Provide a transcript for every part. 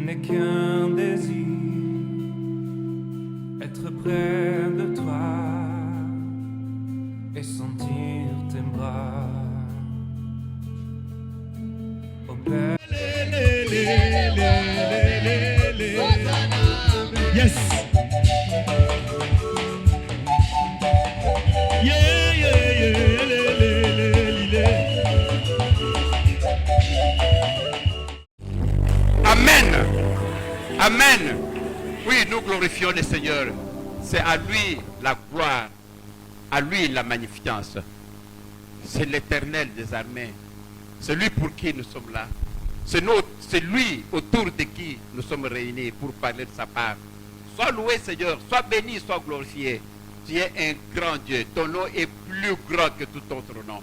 n'ai qu'un désir, être près de toi et sentir tes bras. Au Père. Yes. Yeah, yeah, yeah. Amen. Amen. Oui, nous glorifions le Seigneur. C'est à lui la gloire, à lui la magnificence. C'est l'Éternel des armées. C'est lui pour qui nous sommes là. C'est lui autour de qui nous sommes réunis pour parler de sa part. Sois loué, Seigneur. Sois béni, sois glorifié. Tu es un grand Dieu. Ton nom est plus grand que tout autre nom.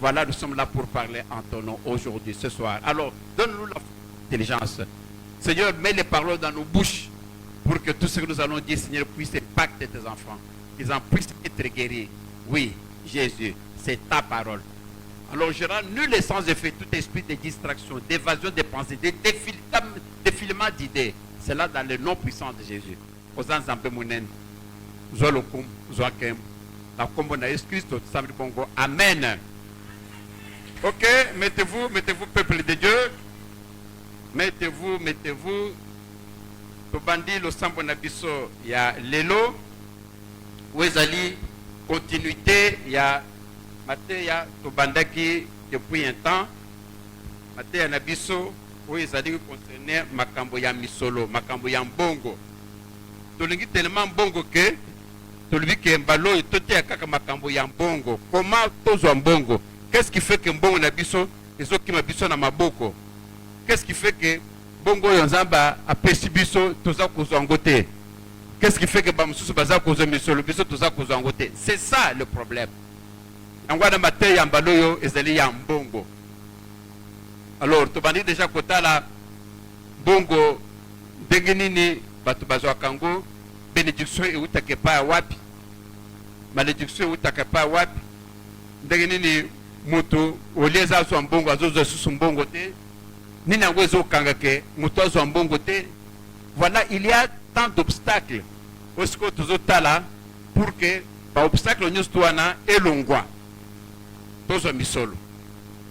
Voilà, nous sommes là pour parler en ton nom aujourd'hui, ce soir. Alors, donne-nous l'intelligence. Seigneur, mets les paroles dans nos bouches pour que tout ce que nous allons dire, Seigneur, puisse impacter tes enfants. Qu'ils en puissent être guéris. Oui, Jésus, c'est ta parole. Alors, je rends nul et sans effet tout esprit de distraction, d'évasion des pensées, de défilement d'idées. C'est là dans le nom puissant de Jésus. Ozan Zambé Mounen, Zolokum, Zoakem, la combo na Christ, Bongo. Amen. Ok, mettez-vous, peuple de Dieu. Mettez-vous. Tobandi lo sambo na biso ya lelo. Ouezali, continuité, ya Matéya Tobandaki depuis un temps. Matéya na biso, ouezali concerné makambo ya misolo, makambo ya mbongo. Tolingi tellement mbongo que tolibi ke mbalo tote kaka makambo ya mbongo. Comment tozwa mbongo? Qu'est-ce qui fait que mbongo na biso ezokima biso na maboko? Qu'est-ce qui fait que bongo yonzamba apesi biso toza kozwa ngote? Qu'est-ce qui fait que bamususu baza kozwa misolo biso toza kozwa ngote? C'est ça le problème. Angwana mate ya mbaloyo ezali ya mbongo. Alors tobandi déjà kotala bongo ndenge nini bato bazwa kango bénédiction eutake pa wapi? Malédiction eutake pa wapi? Ndenge nini moto olieza azwa mbongo azozwa susu mbongo te? Nini yango ezokanga ke moto azwa mbongo te? Voilà, il y a tant d'obstacles osiko tozotala pour que ba obstacle nyonso towana elongwa tozwa misolo,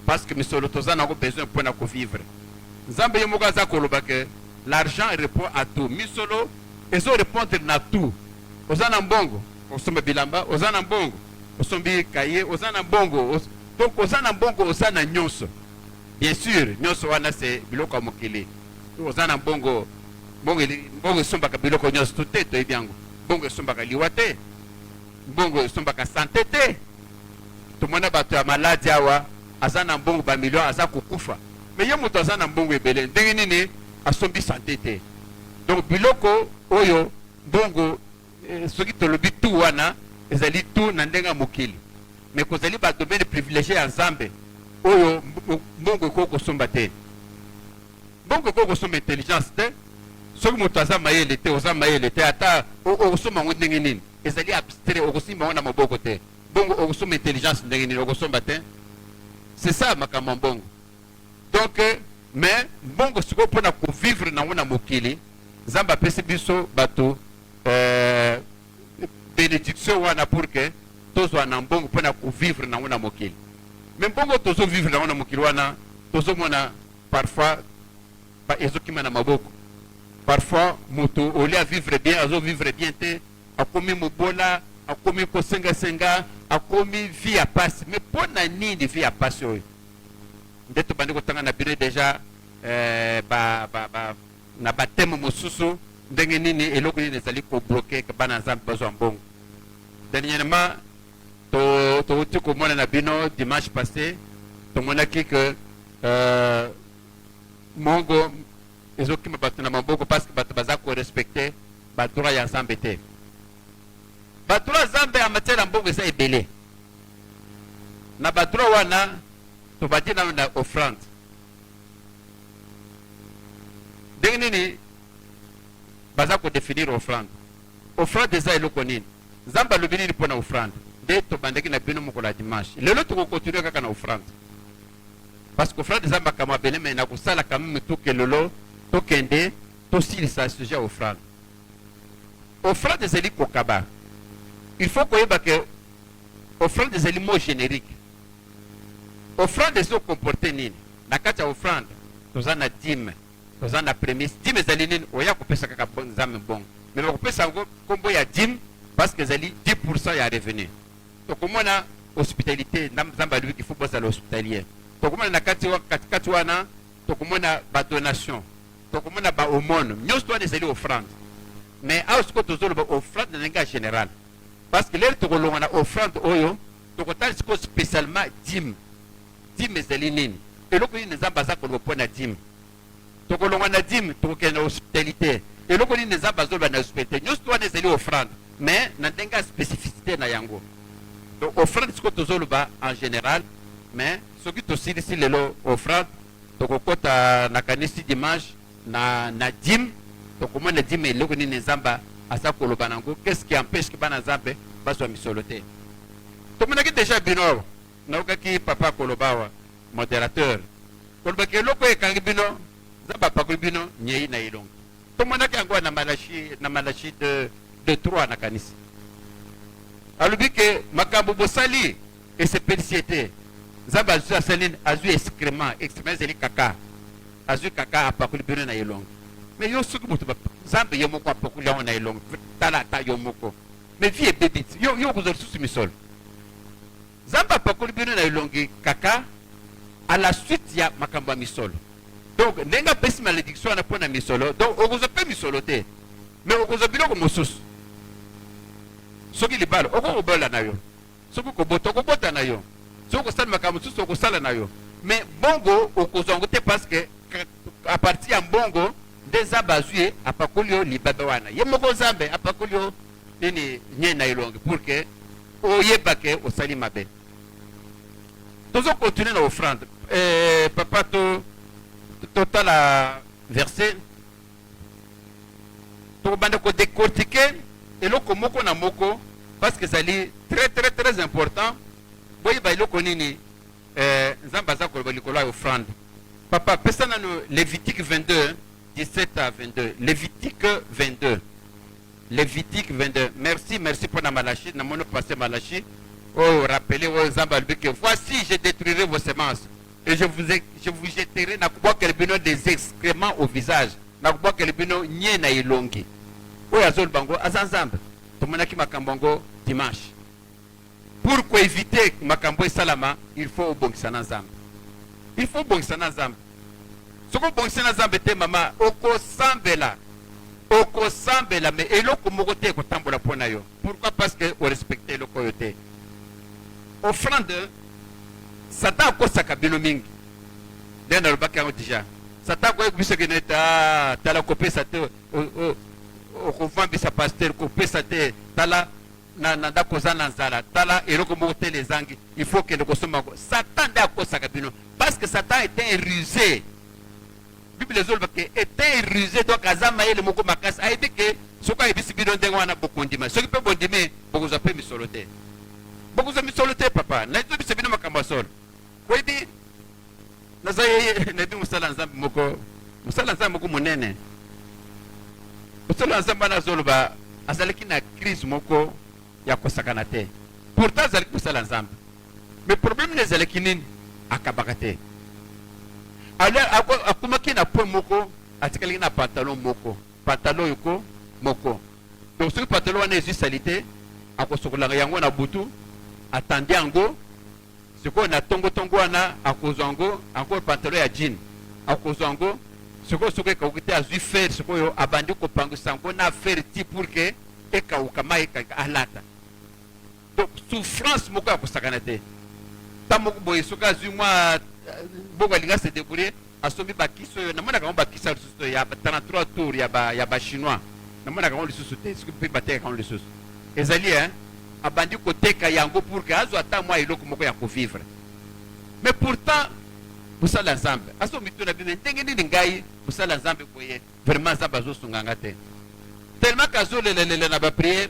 parce que misolo toza nango besoin pour na vivre. Nzambe ye moko aza koloba ke l'argent répond à tout. Misolo ezo répondre na tout. Oza na mbongo osomba bilamba, oza na mbongo osombi kaye, oza na mbongo donc oza na mbongo, oza na nyonso. Bien sûr, nyonso wana c'est biloko mokili. Oza na mbongo, mbongo esombaka biloko nyonso tout to ebiango. Mbongo esombaka liwa te. Mbongo esombaka santé te. Tomona bato ya maladi awa aza na mbongo ba million aza kokufa. Mais ye moto aza na mbongo ebele ndenge nini asombi santé te. Donc biloko oyo mbongo soki tolobi tout wana ezali tout na ndenga mokili. Mais kozali ba domaine privilégié ya Nzambe oyo mbongo ko kosomba te. Mbongo ko kosomba intelligence te. Soki moto aza mayele te, oza mayele te, ata okosomba ngo ndenge nini ezali abstrait, okosimba ngo na maboko te. Bongo okosomba intelligence ndenge nini okosomba te. C'est ça makambo mbongo. Donc mais mbongo siko pona ko vivre na ngona mokili, Nzambe apesi biso bato bénédiction wana pour que tozwa na mbongo pona ko vivre na ngona mokili. Mais mbongo tozo vivre na ngona mokili wana tozo mona parfois ba ezokima na maboko. Parfois moto au lieu à vivre bien, azo vivre bien te, akomi mobola, akomi kosenga, akomi vie à passe. Mais pour na nini vie à passe oyo? Ndeto bandi kotanga na bire déjà na batemo mosusu ndenge nini eloko nini ezali ko bloquer ka bana Nzambe bazwa mbongo. Dernièrement to uti komona na bino dimanche passé tomonaki que mongo ezokima bato na maboko parce que bato baza ko respecter ba droit ya Nzambe te. Ba droit ya Nzambe en matière ya mbongo eza ebele. Na ba droit wana to badi na offrande. Ndenge nini baza ko définir offrande? Offrande eza eloko nini? Nzambe alobi nini mpona offrande? Nde to bandaki na bino moko la dimanche. Lelo to ko continuer kaka na offrande. Parce que offrande eza makambo abele mais na kosala quand même tout que lolo tokende tosilisa sujet offrande. Offrande ezali kokaba. Il faut koyeba ke offrande ezali mot générique. Offrande ezali comporter nini? Na kati ya offrande toza na dîme, toza na prémisse. Dîme ezali nini? Oya kopesa kaka nzambe bongo. Mais bakopesa yango kombo ya dîme parce que ezali 10% ya revenu. Tokomona hospitalité nzambe alobi qu'il faut bozala hospitalier. Tokomona na kati wana tokomona ba donation. Tokomona ba aumône. Nyonso wana ezali offrande. Mais awa sikoyo tozoloba offrande na ndenge ya général. Parce que lelo tokolonga na offrande oyo tokotala sikoyo spécialement dîme. Dîme ezali nini? Eloko nini nzambe aza koloba mpo na dîme? Tokolonga na dîme tokokende na hospitalité. Eloko nini nzambe azoloba na hospitalité? Nyonso wana ezali offrande. Mais na ndenge ya spécificité na yango. Donc offrande sikoyo tozoloba en général. Mais soki tosilisi lelo offrande tokokota na kanisi dimanche na dîme. Tokomona dîme eloko nini nzambe aza koloba nango. Qu'est-ce qui empêche que bana nzambe bazwa misolo te? Tomonaki déjà bino naokaki papa kolobawa modérateur kolobaki eloko ekangi bino nzambe apakoli bino nyei na elongo. Tomonaki yango na malachi de 3 na kanisi alobi ke makambo bosali esepelisi te nzambe azwi asali azwi excrément ezali kaka azwi kaka apakoli bino na elongo. Mais yo soki moto nzambe ye moko apakoli yango na elongo tala ata yo moko mais vie ebebiti yo kozwa lisusu misolo nzambe apakoli bino na elongi kaka à la suite ya makambo ya misolo. Donc ndenge apesi malédiction wana mpo na misolo donc okozwa mpe misolo te mais okozwa biloko mosusu. Soki libala okokobola na yo, soki kobota okobota na yo, soki okosala makambo mosusu okosala na yo, mais bongo okozwa yango te parce que à partir ya mbongo nde nzambe azwi ye apakoli yo libabe wana ye moko nzambe apakoli yo nini nye na elongi pour que oyeba ke osali mabe. Tozo continuer na offrande. Papa totala verset tokobanda kodécortiquer eloko moko na moko parce que ezali très important. Boyeba eloko nini nzambe aza koloba likolo ya offrande. Papa pesa nano Lévitique 22 17 à 22. Lévitique 22. Lévitique 22. Merci pour la Malachi. N'a pas passé Malachi. Oh, rappelez aux Zambalbi que voici, je détruirai vos semences. Et je vous jetterai des excréments au visage. Nye na ilongi. Oh, azol bango, azanzambe. Tomonaki makambongo dimanche. Pour éviter makambo salama, il faut bongsana zambe. Il faut bongsana zambe. Ce qu'on bongsana zambe te mama, okosambela. Okosambela mais eloko moko te kotambola pona yo. Pourquoi? Parce que on respecte eloko yo te. Offrande Satan akosaka bino mingi. Dena lobaki yango déjà. Satan akoyeki biso ke neta tala kopesa te okovambisa pasteur kopesa te tala na ndako oza na nzala tala eloko moko te lezangi il faut kende kosomba yango. Satan nde akosaka bino parce que Satan était rusé. Bible ezoloba ke était rusé donc aza mayele moko makasi ayebi ke soki ayebisi bino ndenge wana bokondima soki mpe bondimi bokozwa mpe misolo te bokozwa misolo te papa nayebisa bino makambo ya solo koyebi naza nayebi mosala nzambe moko monene. Mosala nzambe wana azoloba azalaki na crise moko ya kosakana te pourtant azalaki mosala nzambe mais problème ezalaki nini akabaka te. Alors akomaki na point moko atikalaki na pantalon yoko moko donc soki pantalon wana ezwi sali te akosokolaka yango na butu atandi yango sikoyo na tongotongo wana akozwa yango encore pantalon ya jean akozwa yango sikoyo soki ekauki te azwi fer sikoyo abandi kopangwisa yango na fer ti pour ke ekauka mai alata donc souffrance moko ya kosakana te ta moko boye soki azwi mwa bongo alinga se débrouiller asombi bakisi oyo namonaka yango bakisi ya lisusu ya 33 tour ya bachinois namonaka yango lisusu te soki mpe batekaka yango lisusu ezali abandi koteka yango pour ke azwa ata mwa eloko moko ya kovivre mais pourtant mosala nzambe asombi to na bino ndenge nini ngai mosala nzambe boye vraiment nzambe azosunganga te tellement ke azolelelele na bapriere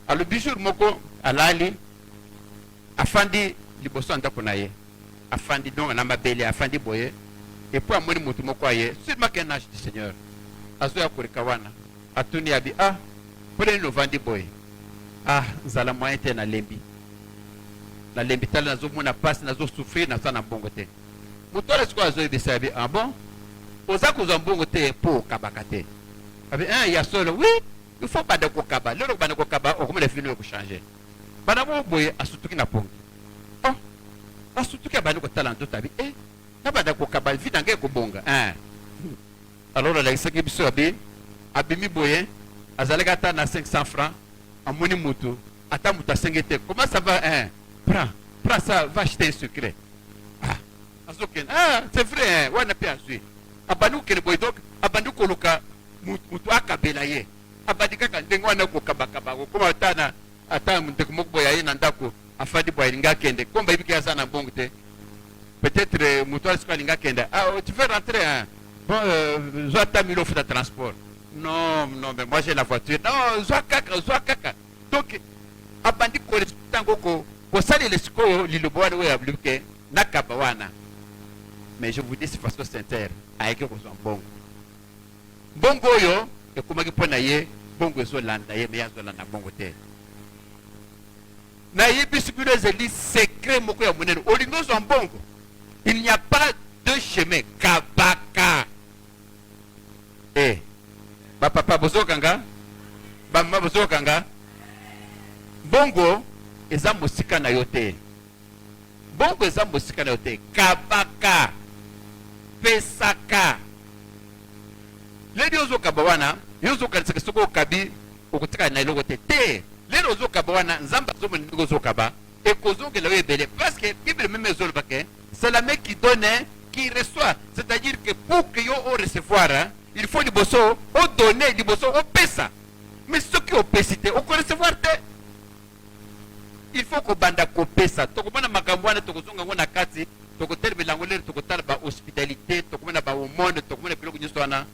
alobi jour moko alali afandi liboso ya ndako na ye afandi donc na mabele afandi boye et puis amoni motu moko aye sûrement qu'un ange du Seigneur azoya koleka wana atuni abi mpona nini ovandi boye nzala moyen te nalembi tala nazomona pasi nazosouffrir naza na mbongo te moto ala sikoyo azoyebisa yabi bon oza kozwa mbongo te mpo okabaka te abi ya solo oui il faut banda kokaba lelo banda kokaba okomona fini okochange banda mo boye asutuki na pongi asutuki abandi kotala nzoto abi nabanda kokaba vi nange ekobonga alors alakisaki biso abi abimi boye azalaki ata na 500 francs amoni moto ata moto asenge te comment ça va prends ça va acheter un secret azokende c'est vrai wana mpe azwi abandi kokende boye donc abandi koluka moto akabela ye abandi kaka ndenge wana kokabakaba kokoma ata ndeko moko boye aye na ndako afandi boye alingi akende komba yebiki aza na mbongo te peut-être moto ala sikoyo alingi akende tu veux rentrer bon zwa ata 1000 francs de transport non mais moi j'ai la voiture non zwa kaka donc abandi koletango kosalela sikoyo lilobo wana oyo abluke nakaba wana mais je vous dis de façon sincère ayeki kozwa mbongo oyo ekomaki mpo na ye mbongo ezolanda ye me ye azolanda mbongo te nayebisi bino ezali secret moko ya monene olingi ozwa mbongo il n'y a pas deux chemins kabaka bapapa bozokanga bamama bozokanga mbongo eza mosika na yo te mbongo eza mosika na yo te kabaka pesaka leli ozokaba wana yo ozokanisaka soki okabi okotikala na eloko te lelo ozokaba wana nzambe azomona ndenge ozokaba ekozongela yo ebele parce que bible meme ezolobake c'est la main qui donne qui reçoit c'est-à-dire que pour que yo recevoir il faut liboso odonne liboso opesa mais soki opesi te okorecevoir te il faut kobanda kopesa tokomona makambo wana tokozonga yango na kati tokotelemela yango lelo tokotala bahospitalité tokomona baomone tokomona biloko nyonso wana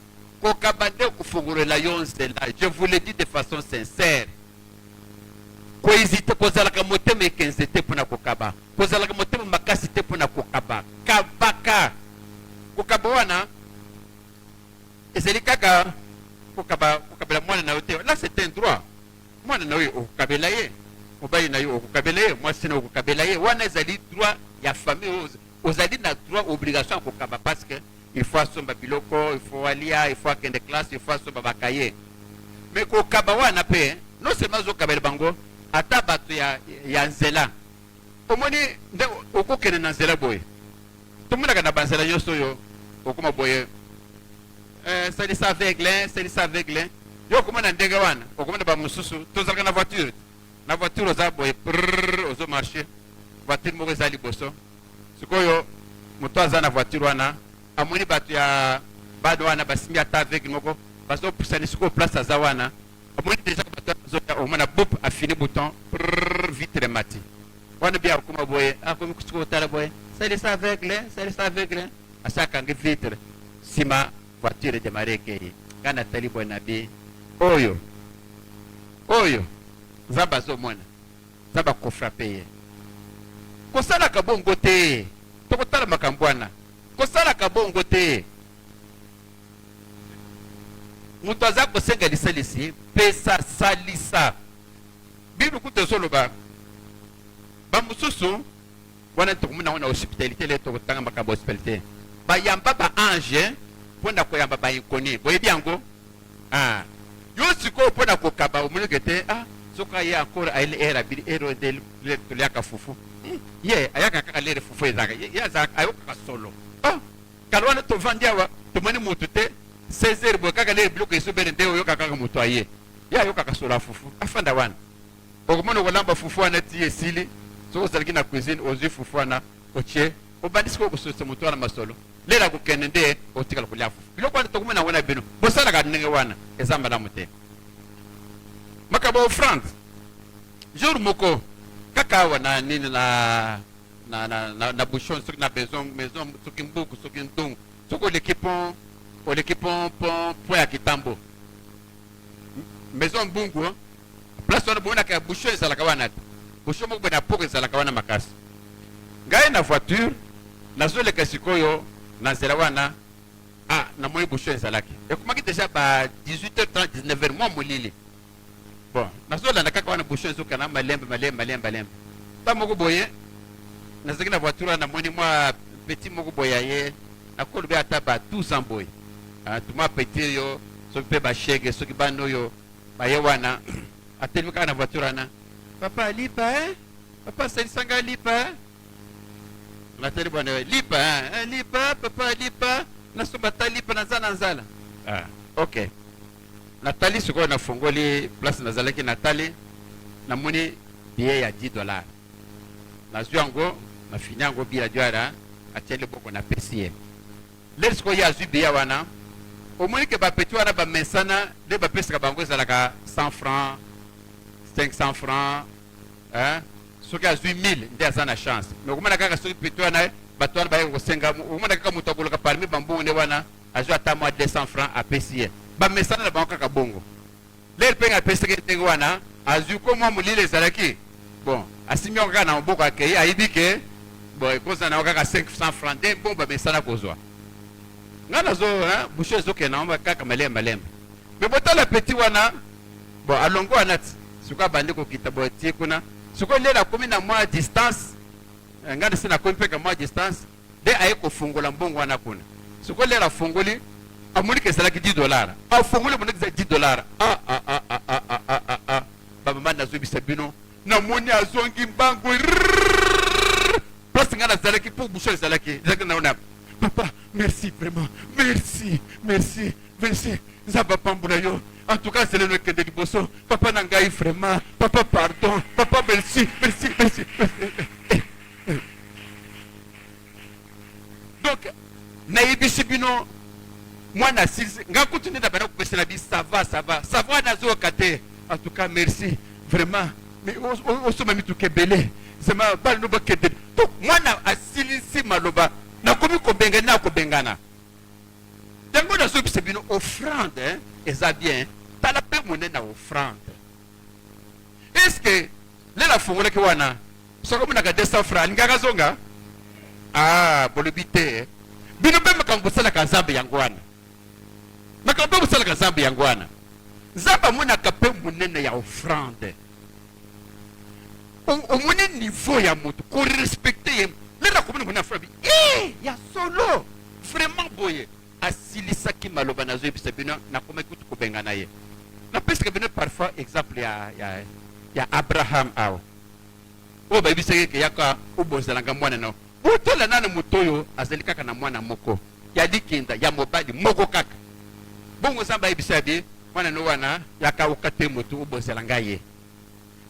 kokaba nde kofungolela yo nzela je vous le dis de façon sincère kohésite kozalaka motema ekenze te mpona kokaba kozalaka motema makasi te mpona kokaba kabaka kokaba wana ezali kaka kokabela mwana na yo te là c'est un droit mwana na yo okokabela ye mobali na yo okokabela ye mwasi na okokabela ye wana ezali droit ya famille ozali na droit obligation ya kokaba parce que il faut asomba biloko il faut alia il faut akende classe il faut asomba bakaye mais kokaba wana mpe non seulement ozokabela bango ata bato ya nzela omoni nde okokende na nzela boye tomonaka na banzela nyonso oyo okoma boye salisa aveugle yo okomona ndenge wana okomona bamosusu tozalaka na voiture oza boye ozomarche voiture moko eza liboso sikoyo moto aza na voiture wana amoni bato ya bado wana basimbi ata aveugle moko bazopusani sikoyo place aza wana amoni deja bato azoya omona bop afini bouton vitre mati wana bia akoma boye akomi sikoyo otala boye salisa aveugle asi akangi vitre nsima voiture edemare ekeye nga natali boye na bi oyo nzambe azomona nzambe akofrape ye kosalaka bongo te tokotala makambo wana kosalaka bongo te moto aza kosenga lisalisi pesa salisa bible kuta ezoloba bamosusu wana tokomona ngo na hospitalité le tokotanga makambo hospitalité bayamba baange mpona koyamba bainkoni boyebi yango yo sikoyo mpona kokaba omonike te soki aye encore aele ere abili ere nde toliaka fufu ye ayaka kaka lere fufu ezaka ye ayokaka solo kala wana tovandi awa tomoni motu te 16 heures boye kaka lere biloko esobele nde oyoka kaka moto aye ye ayokaka solo ya fufu afanda wana okomona kolamba fufu wana ti esili soki ozalaki na cuisine ozwi fufu wana otie obandi sikoyo kososa moto wana masolo lelo akokende nde otikala kolia fufu biloko wana tokomona yango na bino bosalaka ndenge wana eza malamu te makambo offrande jour moko kaka awa na nini na bouchon soki na maison soki mbuku soki ndungu soki oleki pont ya kitambo maison mbungu place wana bomonaka bouchon ezalaka wana te bouchon moko boye na poko ezalaka wana makasi ngai na voiture nazoleka sikoyo na nzela wana ah na moi bouchon ezalaki ekomaki déjà ba 18h30 19h moi molili bon nazolanda kaka wana bouchon ezokana malembe ta moko boye nazaki na voiture na moni moi petit moko boye ye nakolobi ata ba 12 ans boye tuma petit yo soki mpe bashege soki bana oyo baye wana atelemi kaka na voiture wana papa lipa papa salisanga lipa nateli bwana lipa papa lipa nasomba ta lipa naza na nzala ok natali sikoyo nafungoli place nazalaki natali namoni billet ya $10 nazwi yango nafini yango billet ya $10 atie liboko napesi ye leli sikoyo ye azwi billet wana omoni ke bapeti wana bamesana nde bapesaka bango ezalaka 100 francs 500 francs soki azwi 1000 nde aza na chance mais okomona kaka soki peti wana bato wana bayeka kosenga okomona kaka moto akoloka parmi bambongo nde wana azwi ata mwa 200 francs apesi ye bamesana na bango kaka bongo leli mpe apesaki ndenge wana azwi ko mwa molili ezalaki bon asimi yango kaka na maboko akei ayibi ke bon ekozala nango kaka 500 francs nde bongo bamesana kozwa nga nazo bouche ezokende nango kaka malembe mais botala peti wana bon alongo wana ti sikoyo abandi kokita bo etie kuna sikoyo leli akomi na mwa distance nga nasi nakomi mpe ka mwa distance nde aye kofungola mbongo wana kuna sikoyo leli afungoli amoni ke ezalaki $10 afungoli monaki eza $10 bamama nazobisa bino namoni azongi mbango place nga nazalaki mpo bouche ezalaki naona papa merci vraiment merci nzambe apambola yo en tout cas zeleno ekende liboso papa na ngai vraiment papa pardon papa merci donc nayebisi bino mwana asilisi nga kutu nde na bana kopesela bi sava nazoyoka te en tout cas merci vraiment mais osoma mituka ebele zema bali no bakende donc mwana asilisi maloba nakomi kobengana na kobengana yango nazobisa bino offrande eza bien tala mpe monene na offrande est ce que lela afungolaki wana soki omonaka 200 francs alingaka zonga bolobi te bino mpe makambo bosalaka nzambe yango wana makambo mpe bosalaka nzambe yango wana nzambe amonaka mpe monene ya offrande omoni niveau ya moto korespecte ye lela komona mona frabi ya solo vraiment boye asilisaki maloba nazoyebisa bino nakomaki kutu kobengana ye napesaka bino parfois exemple ya abraham awa oyo bayebisaki ke yaka obonzelanga mwana nao botola nano moto oyo azali kaka na mwana moko ya likinda ya mobali moko kaka bongo nzambe ayebisa bi mwana no wana yaka oka te moto obonzelanga ye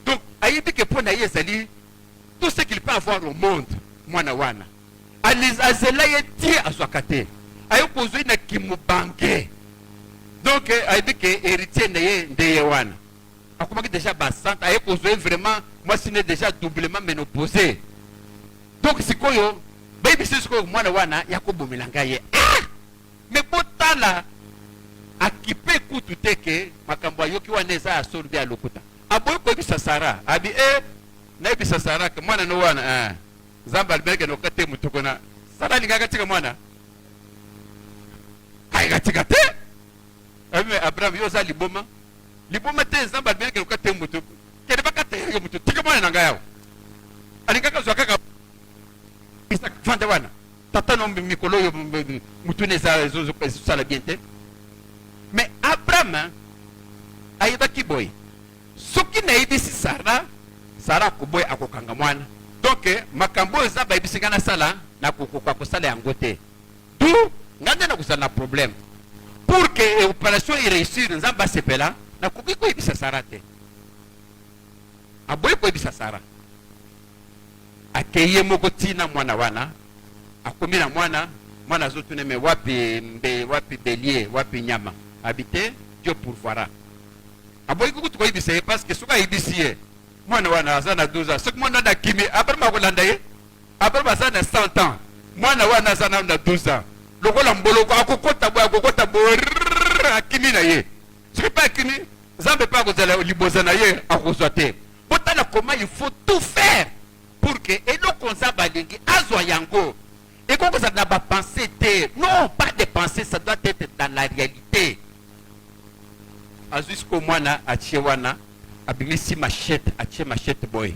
donc ayebi ke mpo na ye ezali tout ce qu'il peut avoir au monde mwana wana azela ye tie azwaka te aye kozwi na kimubange donc ayebi ke héritier na ye nde ye wana akomaki déjà basante aye kozwa ye vraiment mwasi ne déjà doublement ménopausé donc sikoyo bayebisi sikoyo mwana wana ya kobomelanga ye mais botala akipe kutu te ke makambo ayoki wana eza ya solo mpe alokuta aboyi koyebisa sara abi nayebisa sara ke mwana no wana nzambe alimeleke noka te motu kuna sara alingaka tika mwana ayikatika te abraham yo oza liboma te nzambe alimeleke noka te motu kende bakata yake motu tika mwana na ngai awa alingaka zwa kaka vanda wana tata no mikolo oyo motu ne ezosala bien te mais abraham ayebaki boye soki nayebisi sara akoboye akokanga mwana donc makambo oyo nzambe ayebisi ngai nasala nakokoka kosala yango te du ngai nde nakozala na problème pour que opération eréussir nzambe asepela nakoki koyebisa sara te aboyi koyebisa sara akei ye moko ntina mwana wana akomi na mwana azotuna me wapi belie wapi nyama habite Dieu pourvoira aboyi kutu koyebisa ye parce que soki ayebisi ye mwana wana aza na 12 ans soki mwana wana akimi abraham akolanda ye abraham aza na 100 ans mwana wana aza na 12 ans lokola mboloko akokota boye akimi na ye soki mpe akimi nzambe mpe akozala liboza na ye akozwa te botala comment il faut tout faire pour que eloko nzambe alingi azwa yango Et quand ça n'a pas pensé, non, pas de pensée, ça doit être dans la réalité. Jusqu'au mois à Tchewana, a bimisi machette, a tche machette boy.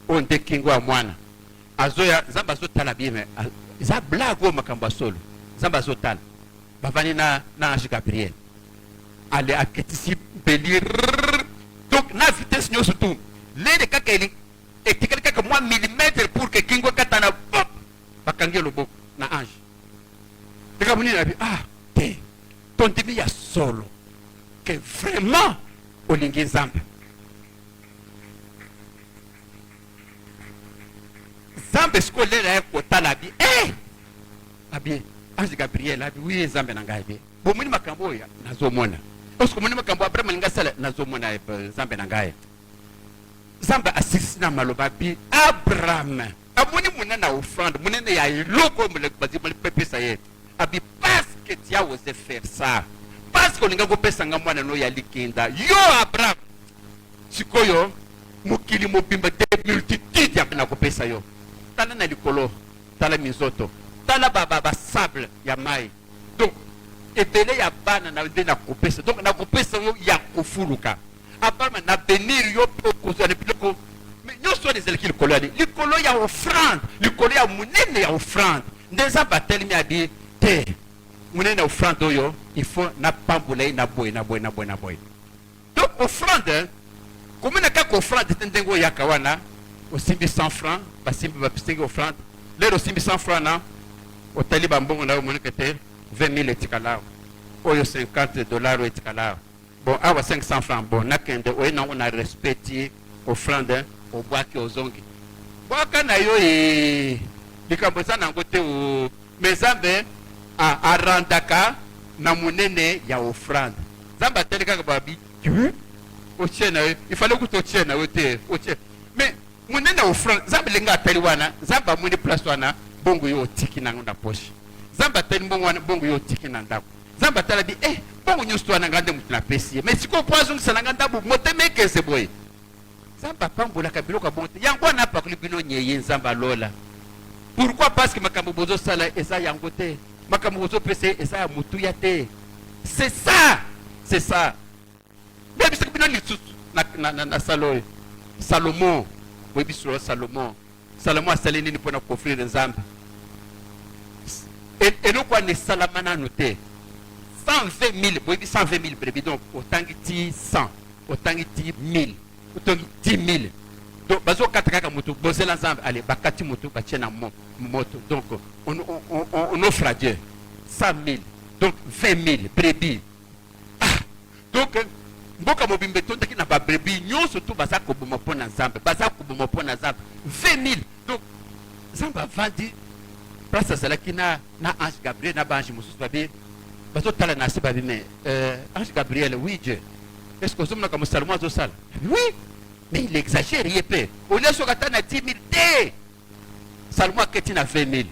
On de kingo à moana. Azoya, Zambazo talabime, za blago makamba solo. Zambazo tal. Bavani na Ange Gabriel. Allez à Ketisi Bélir. Donc, na vitesse nous surtout. Les kakeli, et quelqu'un comme moi millimètre pour que Kingo Katana, hop, bakange le beau, na Ange. Tu as dit, ah, ton début ya solo. Que vraiment, Olingi Zamba. Zamba scolaire est pour talabi. Eh! Abi, Ange Gabriel, abi, oui, Zamba Nangabi. Bon, moi, makambo ya, nazomona. Parce que moi, makambo après, malinga sala, nazomona, Zamba Nangabi. Zamba assisina malobabi, Abraham. Amoni munana offrande, munana ya iloko, me le basi, me le pepe ça y est. Abi, parce que tu as osé faire ça. Parce que l'on a coupé sanga mwana no ya likinda. Yo Abraham. Sikoyo mukili mobimba de multitude ya na coupé ça yo. Tala na likolo, tala mizoto. Tala baba sable ya mai. Donc ebele ya bana na de na coupé ça. Donc na coupé ça yo ya kufuluka. Abraham na venir yo poko zo ne poko. Mais nous sommes des équipes coloniales. Likolo ya offrande, likolo ya munene ya offrande. Ndeza batel mi abi te. Munene offrande yo, il faut na pambulei na boy. Donc offrande, comme on a qu'à offrande tendengo yakawana, au simbi 100 francs, basimbi bapistingi offrande, l'air au simbi 100 francs na, au taliban bon na au monekete 20 000 etikala, oyo $50 etikala. Bon, awa 500 francs, bon, nakende, oyo na on a respecté offrande, au bois qui aux zongi. Boaka na yo likambosa na ngote o mezambe a randaka na munene ya offrande. Zamba teleka babi. Il fallait que tu tiennes mais munene offrande, zamba lenga teliwana, zamba muni place wana bongo yo tiki na ngunda poche. Zamba teli bongo yo tiki na ndako. Zamba tala bi bongo nyusto na ngande mutuna pesi. Mais siko poison sana nganda bu motemeke se boy. Zamba pambola kabilo ka bonte. Yango na pa kulibino nyeye zamba lola. Pourquoi? Parce que makambo bozo sala esa yangote. Makambo bozo pese esa ya mutuya te. C'est ça. C'est ça. Mais bisque bino litsu na saloy. Salomon. Oui bisuro Salomon. Salomon a salé nini pour offrir des âmes. Et nous quoi ne salamana noté. 120 000, oui 120 000 brebis donc autant que 100, autant que 1000, autant que 10 000. Donc bazo kataka moto bozela ensemble allez bakati moto batiena moto donc on offre à Dieu 100 000 donc 20 000 brebis. Donc mboka mobimbe tonta ki na ba brebis nyonso to baza ko bomo pona nzambe baza ko bomo pona nzambe 20 000 donc nzamba vandi place sala ki na Ange Gabriel na banji mususu babi bazo tala na sibabi mais Ange Gabriel oui Dieu est-ce que sommes comme Salomon zo sala oui. Mais il exagère, il est peu. Au lieu de se à 10 000, Salomon a quitté à 20 000.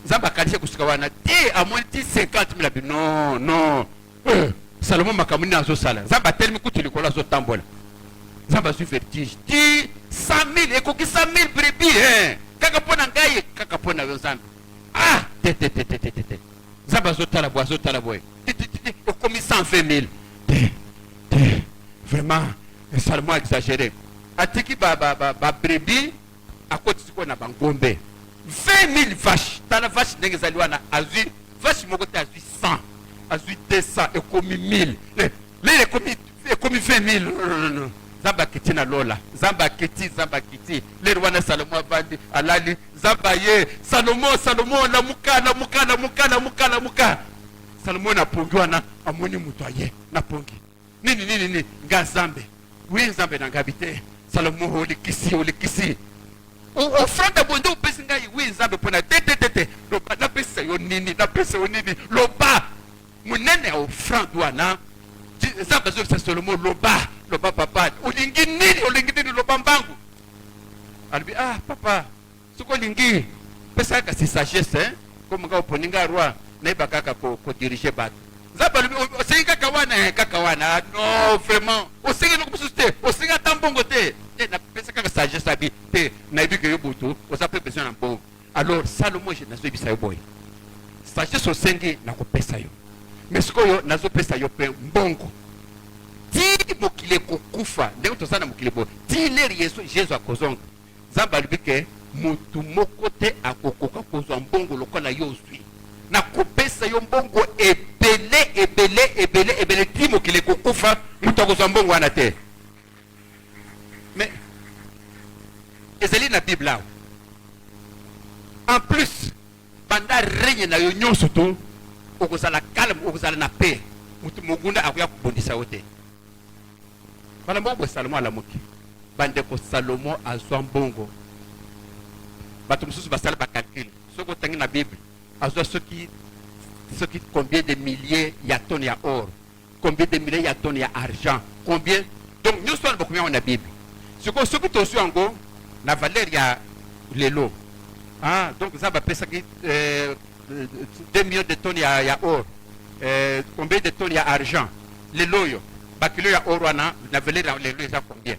Zamba Kalisha Kuskawana, à moins de 50 000. Non. Salomon m'a commis dans ce salaire. Zamba tellement coûte le colas au tambour. Zamba su vertige. 100 000, et coquille 100 000 brebis. Kakapona gaye, kakapona Zamba. Ah, Zamba zota la bois. Au commis 120 000. Vraiment, Salomon a exagéré. Atiki ba brebis à côté de na bangombe 20 000 vaches tala vache ndenge zaliwana azui vache moko te azui 100 azui 200 et commis 1000 les commis 20 000 zamba kiti na lola zamba kiti les rwana Salomon avandi alali zamba ye Salomon la muka Salomon na pongwana amoni muto aye na pongi nini ngazambe oui nzambe na ngabite Salomon olikisi offrande bondo pesi ngai oui nzambe pona tete loba na pesa yo nini loba munene offrande wana nzambe zo Salomon loba papa olingi nini loba mbangu albi papa soko lingi pesa ka si sagesse comme nga oponinga roi na ibakaka ko diriger bato Zaba c'est kakawana non vraiment au singa no kususte au singa tambongo te na pesa kaka sagesse abi te na ibike yobutu o sa pe besoin na bongo alors Salomon je nazo bisa yo boy sagesse osenge na kopesa yo mais sikoyo nazo pesa yo pe mbongo ti mokili kokufa ndenge tozana mokili bo ti leri yesu Jésus akozonga nzambe alobi ke motu moko te akokoka kozwa mbongo lokola yo ozwi na kopesa yo mbongo ebele ti mokili kokufa moto akozwa mbongo wana te mais ezali na bible awa en plus banda règne na yo nyonso to okozala calme okozala na paix motu mogunda akoya kobondisa yo te bana mbongo Salomo alamuki bandeko Salomo azwa mbongo bato mosusu basala bacalcule soki otangi na bible azwa soki combien de milliers ya tonnes ya or combien de milliers ya tonnes ya argent combien donc nyonso wana bakomi yango na bible sikoyo soki tozwi yango na valeur ya lelo donc nzambe apesaki 2 millions de tonnes ya or combien de tonnes ya argent lelo oyo bakilo ya or wana na valeur ya lelo eza combien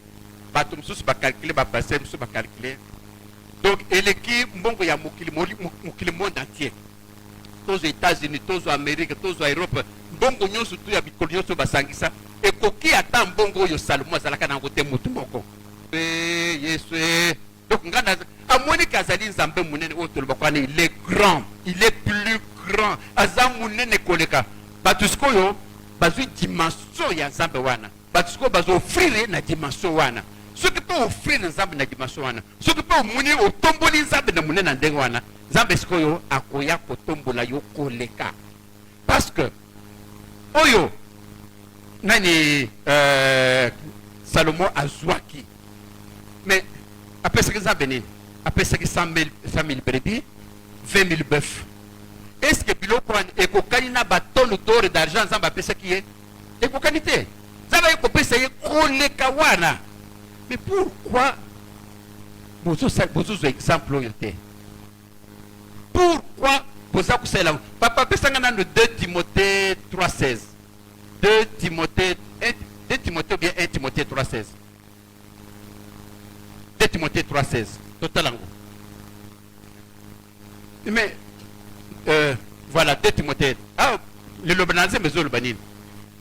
bato mosusu bacalcule bapase mosusu bacalcule donc eleki mbongo ya mokili monde entier tozo États-Unis tozo Amérique tozo Europe mbongo nyonso tu ya bikolo nyonso basangisa ekoki ata mbongo oyo Salomo azalaka nango te motu moko yesu donc ngana amoni kazali nzambe munene oyo tolobaka wana il est grand il est plus grand aza munene koleka bato sikoyo bazwi dimension ya nzambe wana bato sikoyo bazoofrire na dimension wana soki mpe ofrire nzambe na dimension wana soki mpe omoni otomboli nzambe na munene na ndenge wana nzambe sikoyo akoya kotombola yo koleka parce que oyo nani Salomo azwaki mais apesaki nzambe nini apesaki 100 000 brebis 20 000 bœufs est-ce que biloko wana ekokani na batonne d'or d'argent nzambe apesaki ye ekokani te nzambe ayekopesa ye koleka wana mais pourquoi bozozwa exemple oyo te pourquoi boza kosalela papa apesanga nano 2 Timothée 3:16 2 Timothée ou bien 1 Timothée 3:16 2 Timothée 3:16 total yango mais voilà 2 Timothée le lobananze mezoloba nini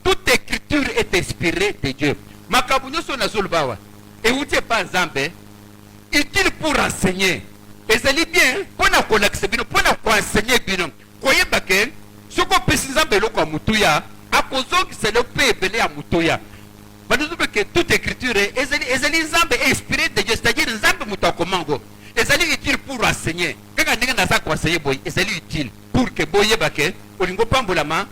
toute écriture est inspirée de Dieu makambo nyonso nazoloba awa euti epa nzambe utile pour enseigner ezali bien mpona kolakisa bino mpona koensegne bino koyeba ke soki opesi nzambe eloko ya motuya akozongisela mpe ebele ya motuya banozobe ke toute écriture ezali nzambe inspiré de Dieu c'est-à-dire nzambe moto akomango ezali utile pour enseigner kaka ndenge naza koensegne boye ezali utile pour ke boyeba ke olingo pambolama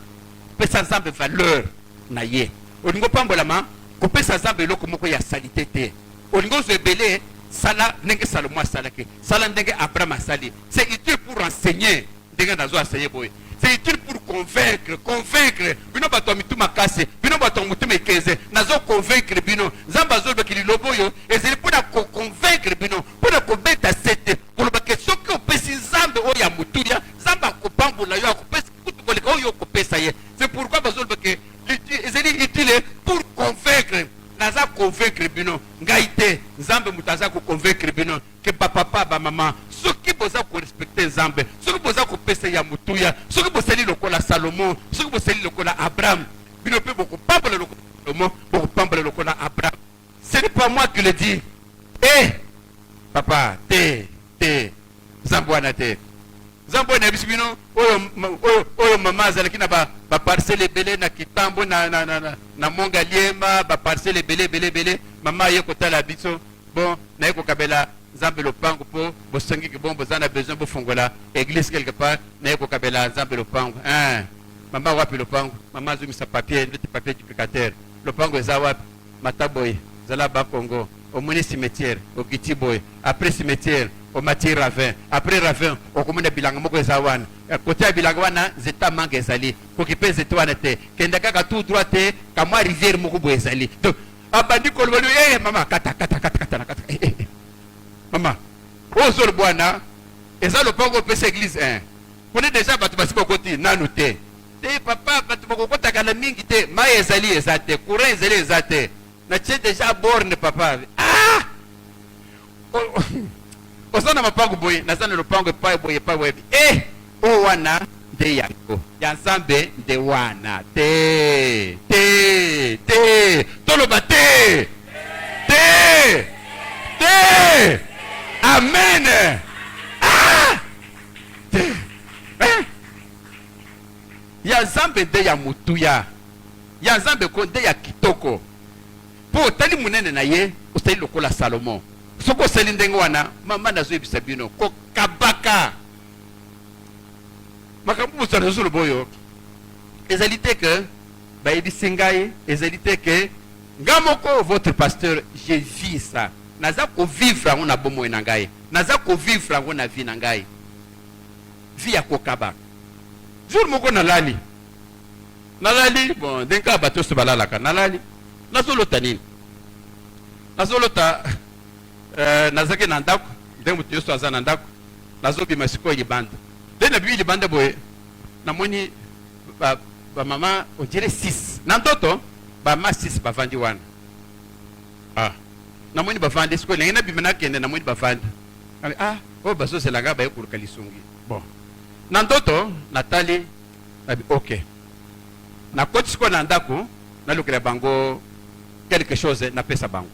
kopesa nzambe valeur na ye olingo pambolama kopesa nzambe eloko moko ya salite te olingo ozwa ebele sala ndenge Salomo asalaki sala ndenge Abraham asali c'est utile pour enseigner ndenge nazo enseigner boye c'est utile pour convaincre bino bato ya mituma makasi bino bato ya motema ekeze nazo convaincre bino nzambe azolobaki liloba oyo ezali mpona koconvaincre bino mpona kobeta sete kolobaki soki opesi nzambe oyo ya motulia nzambe akopambola yo akopesa kutu koleka oyo okopesa ye c'est pourquoi bazolobaki ezali utile pour convaincre naza convaincre bino ngai te nzambe moto aza koconvaincre bino ke bapapa bamama soki boza korespecte nzambe soki boza kopesa ya motuya soki bosali lokola Salomo soki bosali lokola Abraham bino mpe bokopambola lokola Salomo bokopambola lokola Abraham ce n'est pas moi qui le dis papa te nzambe wana te nzambe oyo nayebisi bino oyo mama azalaki na baparcele ebele na kitambo na monga liemba baparcele ebele mama aye kotala biso bon naye kokabela nzambe lopango mpo bosengiki bon boza na besoin bofongola église quelque part naye kokabela nzambe lopango mama wapi lopango mama azongisa papier ndeti papier duplicateur lopango eza wapi mataboye zala bakongo omoni cimetière okiti boye après cimetière omati ravin après ravin okomona bilanga moko eza wana kote ya bilanga wana nzeta manga ezali koki mpe nzete wana te kenda kaka tout droit te kamwa rivière moko boye ezali donc abandi koloba mama kata mama oyo ozoloba wana eza lopango opesa église pone déjà bato basi bakoti nanu te papa bato bakokotaka na mingi te mai ezali eza te courant ezali eza te natie déjà borne papa oza na mapango boye naza na lopango epai boye epai boye o wana nde yango ya nzambe nde wana te toloba te amen te ya nzambe nde ya motuya ya nzambe ko nde ya kitoko mpo otali monene na ye osali lokola salomo soki osali ndenge wana mama nazoyebisa bino kokabaka makambo mosusu nazoloba oyo ezali te ke bayebisi ngai ezali te ke nga moko votre pasteur je vis ça naza kovivre yango na bomoi na ngai naza kovivre yango na vie na ngai vie ya kokaba jour moko nalali bon ndenge kaka bato oso balalaka nalali nazolota nini nazolota nazaki na ndako ndenge moto nyonso aza na ndako nazobima sikoyo libanda nde na bibi libanda boye namoni bamama odire 6 na ndoto bama 6 bavandi wana namoni bavandi sikoyo ndenge nabima nakende namoni bavandi oyo bazozelanga bayekoluka lisungi bon na ndoto natali ok nakoti sikoyo na ndako nalukela bango quelque chose napesa bango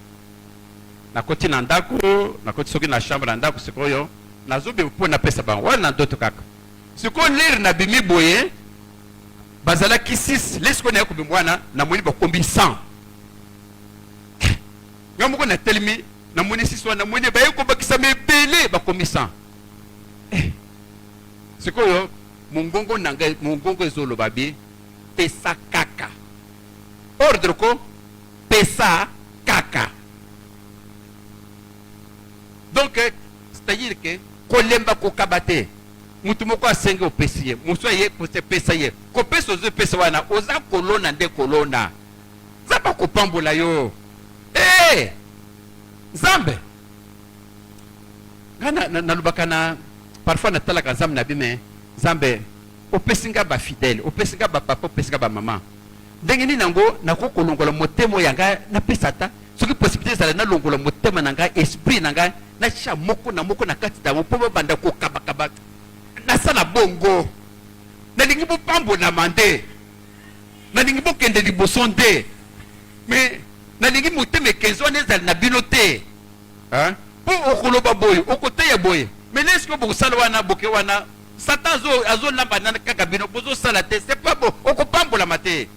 nakoti na ndako nakoti soki na chambre na ndako sikoyo nazobe mpo napesa bango wana na ndoto kaka sikoyo lere na bimi boye bazalaki 6 le sikoyo naye kobima wana namoni bakombi 100 nga moko natelemi namoni 6 wana namoni baye kobakisama ebele bakombi 100 sikoyo mongongo na ngai mongongo ezoloba bi pesa kaka ordre ko pesa kaka donc c'est-à-dire que kolemba kokaba te mutu moko asenge opesi ye mosu aye kopesa ye kopesa ozopesa wana oza kolona nde kolona nzambe akopambola yo nzambe nga nalobaka na parfois natalaka nzambe na bime nzambe opesi nga bafidele opesi nga bapapa opesi nga bamama ndenge nini yango nakokolongola motema oyo ya ngai napesa ata soki possibilité ezala nalongola motema na ngai esprit na ngai natia moko na moko na kati dango mpo babanda kokabakaba nasala bongo nalingi bopambolama nde nalingi bokende liboso nde me nalingi motema ekenzi wana ezali na bino te mpo okoloba boye okoteya boye me leske bokosala wana boke wana satan azolamba nana kaka bino bozosala te c'est pas bon okopambolama te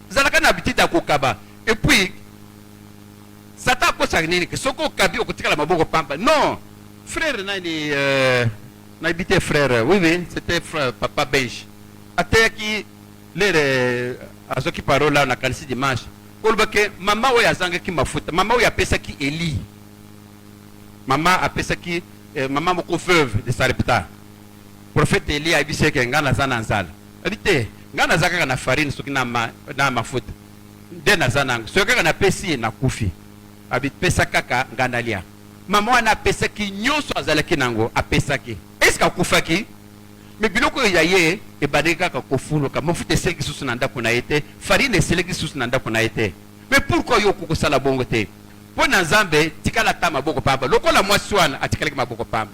zalaka na habitude ya kokaba et puis satan akosaka nini ke soki okabi okotikala maboko pamba non frère nani nayebi te frère oui c'était frère papa benj ateyaki lere azoki parola na kanisi dimanche kolobake mama oyo azangaki mafuta mama oyo apesaki eli mama apesaki mama moko veuve de Sarepta prophète eli ayebisi eke nga naza na nzala abi te nga naza kaka na farine soki na mafuta nde naza nango soki kaka napesi ye nakufi abipesa kaka nga nalia mama wana apesaki nyonso azalaki nango apesaki eske akufaki me biloko oyo ya ye ebandeki kaka kofuluka mafuta eseleki susu na ndako na ye te farine eseleki susu na ndako na ye te me pourkui yo okokosala bongo te mpo na nzambe tikala ata maboko pamba lokola mwasi wana atikalaki maboko pamba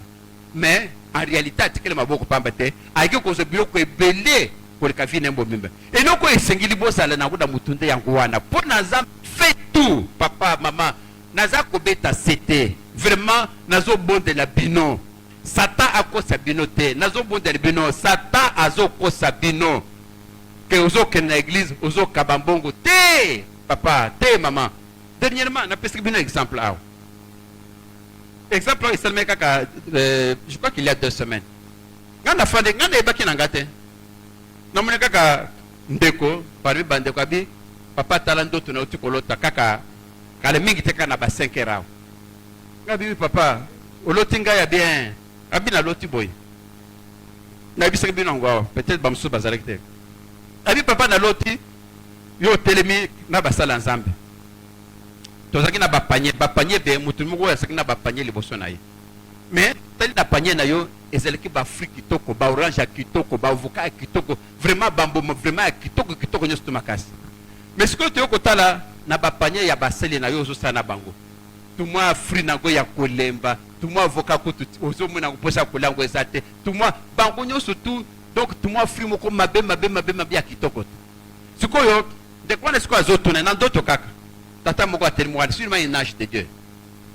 mais en réalité atikali maboko pamba te ayeki kozwa biloko ebele koleka vi nembo mimba eloko esengeli bozala nango na mutu nde yango wana mpo na nzambe fait tout papa mama naza kobeta sete vraiment nazobondela bino satan akosa bino te nazobondela bino satan azokosa bino ke ozokende na église ozokaba mbongo te papa te mama dernièrement napesaki bino exemple awa exemple oyo esalemaki kaka je crois qu'il y a 2 semaines nga nafande nga nayebaki na nga te namoni kaka ndeko parmi bandeko abi papa tala ndoto na uti kolota kaka kala mingi te kaka na ba 5 heures awa nga bibi papa oloti ngai ya bien abi naloti boye nayebisaki bino yango awa peut-être bamosusu bazalaki te abi papa naloti yo otelemi na basala nzambe tozalaki na bapanie be motu moko oyo azalaki na bapanie liboso na ye mais tali na panie na yo ezalaki bafruit kitoko baorange ya kitoko baavocat ya kitoko vraiment bamboma vraiment ya kitoko nyonso to makasi mais sikoyo toyo kotala na bapanie ya baseli na yo ozosala na bango tumwa free nango ya kolemba tumwa avocat ko ozomo na koposa kolango ezate tumwa bango nyonso tout donc tumwa free moko mabe ya kitoko sikoyo de quoi est-ce que azotuna na ndoto kaka tata moko atelemo wana sûrement une âge de Dieu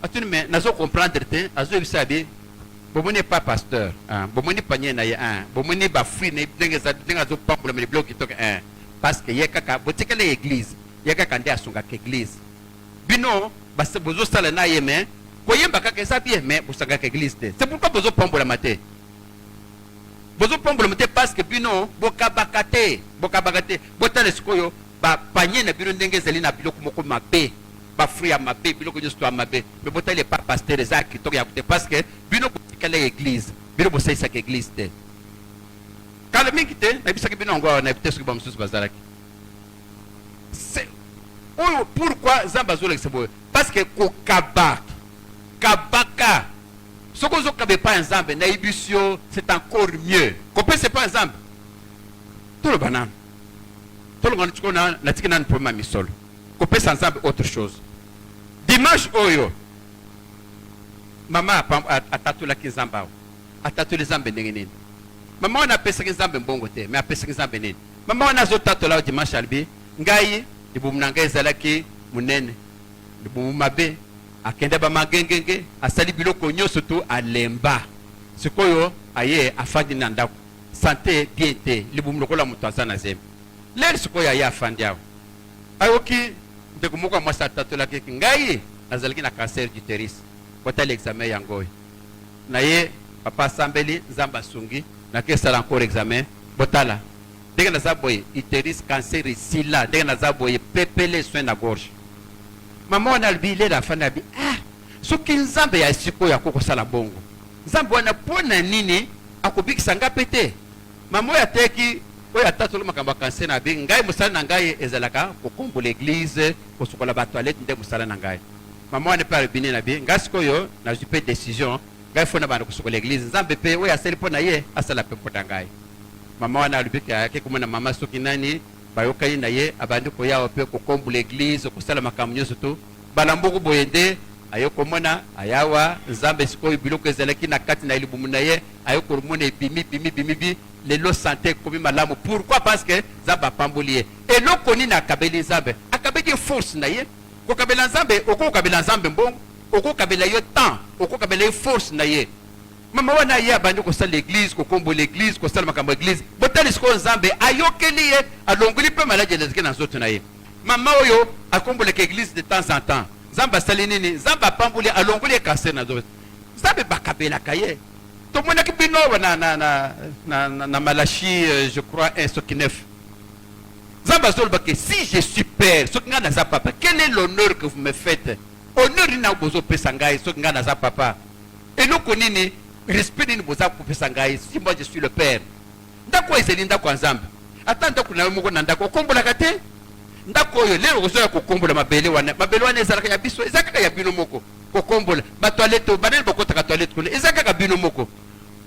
atuni mais nazo comprendre te azo bisabi bomoni pas pasteur bomoni panier na ye bomoni ba free ne denga zo pambola me bloc kitoko parce que ye kaka botikele église ye kaka nde asunga ke église bino base bozo sala na ye mais koyemba kaka eza bien mais bosanga ke église te c'est pourquoi bozo pambola mate parce que bino bokabakate botale sikoyo ba panier na bino ndenge ezali na biloko moko mabe ba free ya mabe biloko nyonso ya mabe mais botale pas pasteur eza kitoko ya kote parce que bino botikele église bino bosaisaka église te kala mingi te nayebisaki bino yango nayebi soki bamosusu bazalaki oyo pourquoi nzambe azolekisa boye parce que kabaka soki ozokaba epai ya nzambe nayebi yo c'est encore mieux kopesa epai ya nzambe toloba nano tolonga tiko natiki nani problème ya misolo kopesa nzambe autre chose dimanche oyo mama atatolaki nzambe awo atatoli nzambe ndenge nini mama wana apesaki nzambe mbongo te mais apesaki nzambe nini mama wana azotatola awo dimanche alibi ngai libumu na ngai ezalaki munene libumu mabe akende bamagengenge asali biloko nyonso tu alemba sikoyo aye afandi na ndako sante bien te libumu lokola moto aza na zemi lelo sikoyo aye afandi awo ayoki ndeko moko ya mwasi atatolaki ngai nazalaki na cancer du utérus kotala examen yango oyo na ye papa asambeli nzambe asungi nakesala encore examen botala ndenge naza boye utérus cancer esila ndenge naza boye pepele soin na gorge mama wana alibi lelo afandi abi soki nzambe ya sikoyo akokosala bongo nzambe wana mpo na nini akobikisa nga pe te mama oyo ateki oyo atatolo makambo ya cancer na abi ngai mosala na ngai ezalaka kokombola église kosukola batoilette nde mosala na ngai mama wana mpe alobini na bi ngai sikoyo nazwi mpe décision ngai fo na banda kosukola église nzambe mpe oyo asali mpo na ye asala mpe mpo na ngai mama wana alobiki ayaki komona mama soki nani bayokani na ye abandi koyawa mpe kokombola église kosala makambo nyonso to bala mboko boye nde ayo komona ayawa nzambe sikoyo biloko ezalaki na kati na libumu na ye ayo komona ebimi lelo sante ekomi malamu pourquoi parce que nzambe apamboli ye eloko nini akabeli nzambe akabeli force na ye kokabela nzambe okokabela nzambe mbongo okokabela yo temps okokabela ye force na ye mama wana ye abandi kosala l'église kokombola l'église kosala makambo ya église botali sikoyo nzambe ayokeli ye alongoli mpe maladi elezaki na nzoto na ye mama oyo akombolaka église de temps en temps nzambe asali nini nzambe apamboli alongoli ye cancer na nzoto nzambe bakabelaka ye tomonaki bino na Malachi je crois 1 soki 9 nzambe azolobaka si je suis père soki ngai naza papa quel est l'honneur que vous me faites honneur nini na bozopesa ngai soki ngai naza papa eloko nini respect nini boza kopesa ngai si moi je suis le père ndako ezali ndako ya nzambe ata ndako na yo moko na ndako okombolaka te ndako oyo lelo ozoya kokombola mabele wana ezalaka ya biso eza kaka ya bino moko kokombola batoilette banani bakotaka toilette kuna eza kaka bino moko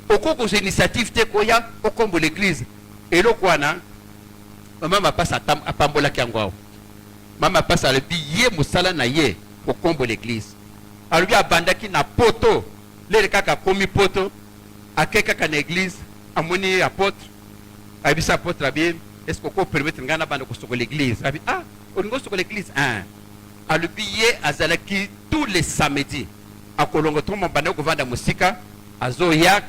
okokozwa initiative te koya okombola église eloko wana mama mapasa apambolaki yango awo mama mapasa alobi ye mosala na ye kokombola église alobi abandaki na poto lelo kaka akomi poto ake kaka na église amoni apôtre ayebisa apôtre abi est-ce que oko permettre ngai nabanda kosokola église abi olingi osokola église alobi ye azalaki tous les samedis akolonga to mabanda kovanda mosika azoya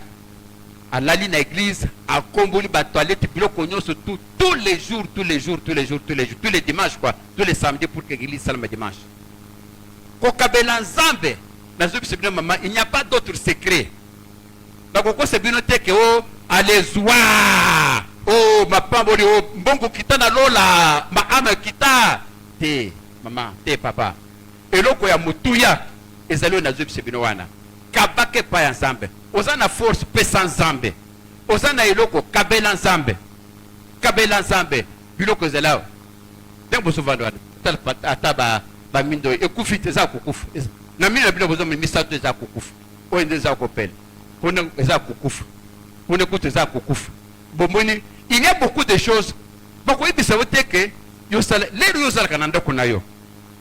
alali na église akomboli batoilette biloko nyonso tous les jours tous les dimanches quoi tous les samedis pour que église salama dimanche kokabela nzambe nazobisa bino mama il n'y a pas d'autre secret nakokosa bino te ke alezwa mapamboli mbongo kita na lola maama kita te mama te papa eloko ya mutuya ezali oyo nazobisa bino wana kabaka epai ya nzambe oza na force pesa nzambe oza na eloko kabela nzambe biloko ezali awa ndenge bozovanda wana ata bamindo ekufi te eza kokufa na mino na bino bozomona misato eza kokufa oyo nde eza kopela kuna eza kokufa kuna kutu eza kokufa bomoni il y a beaucoup de choses bakoyebisa yo te ke lelo yo ozalaka na ndako na yo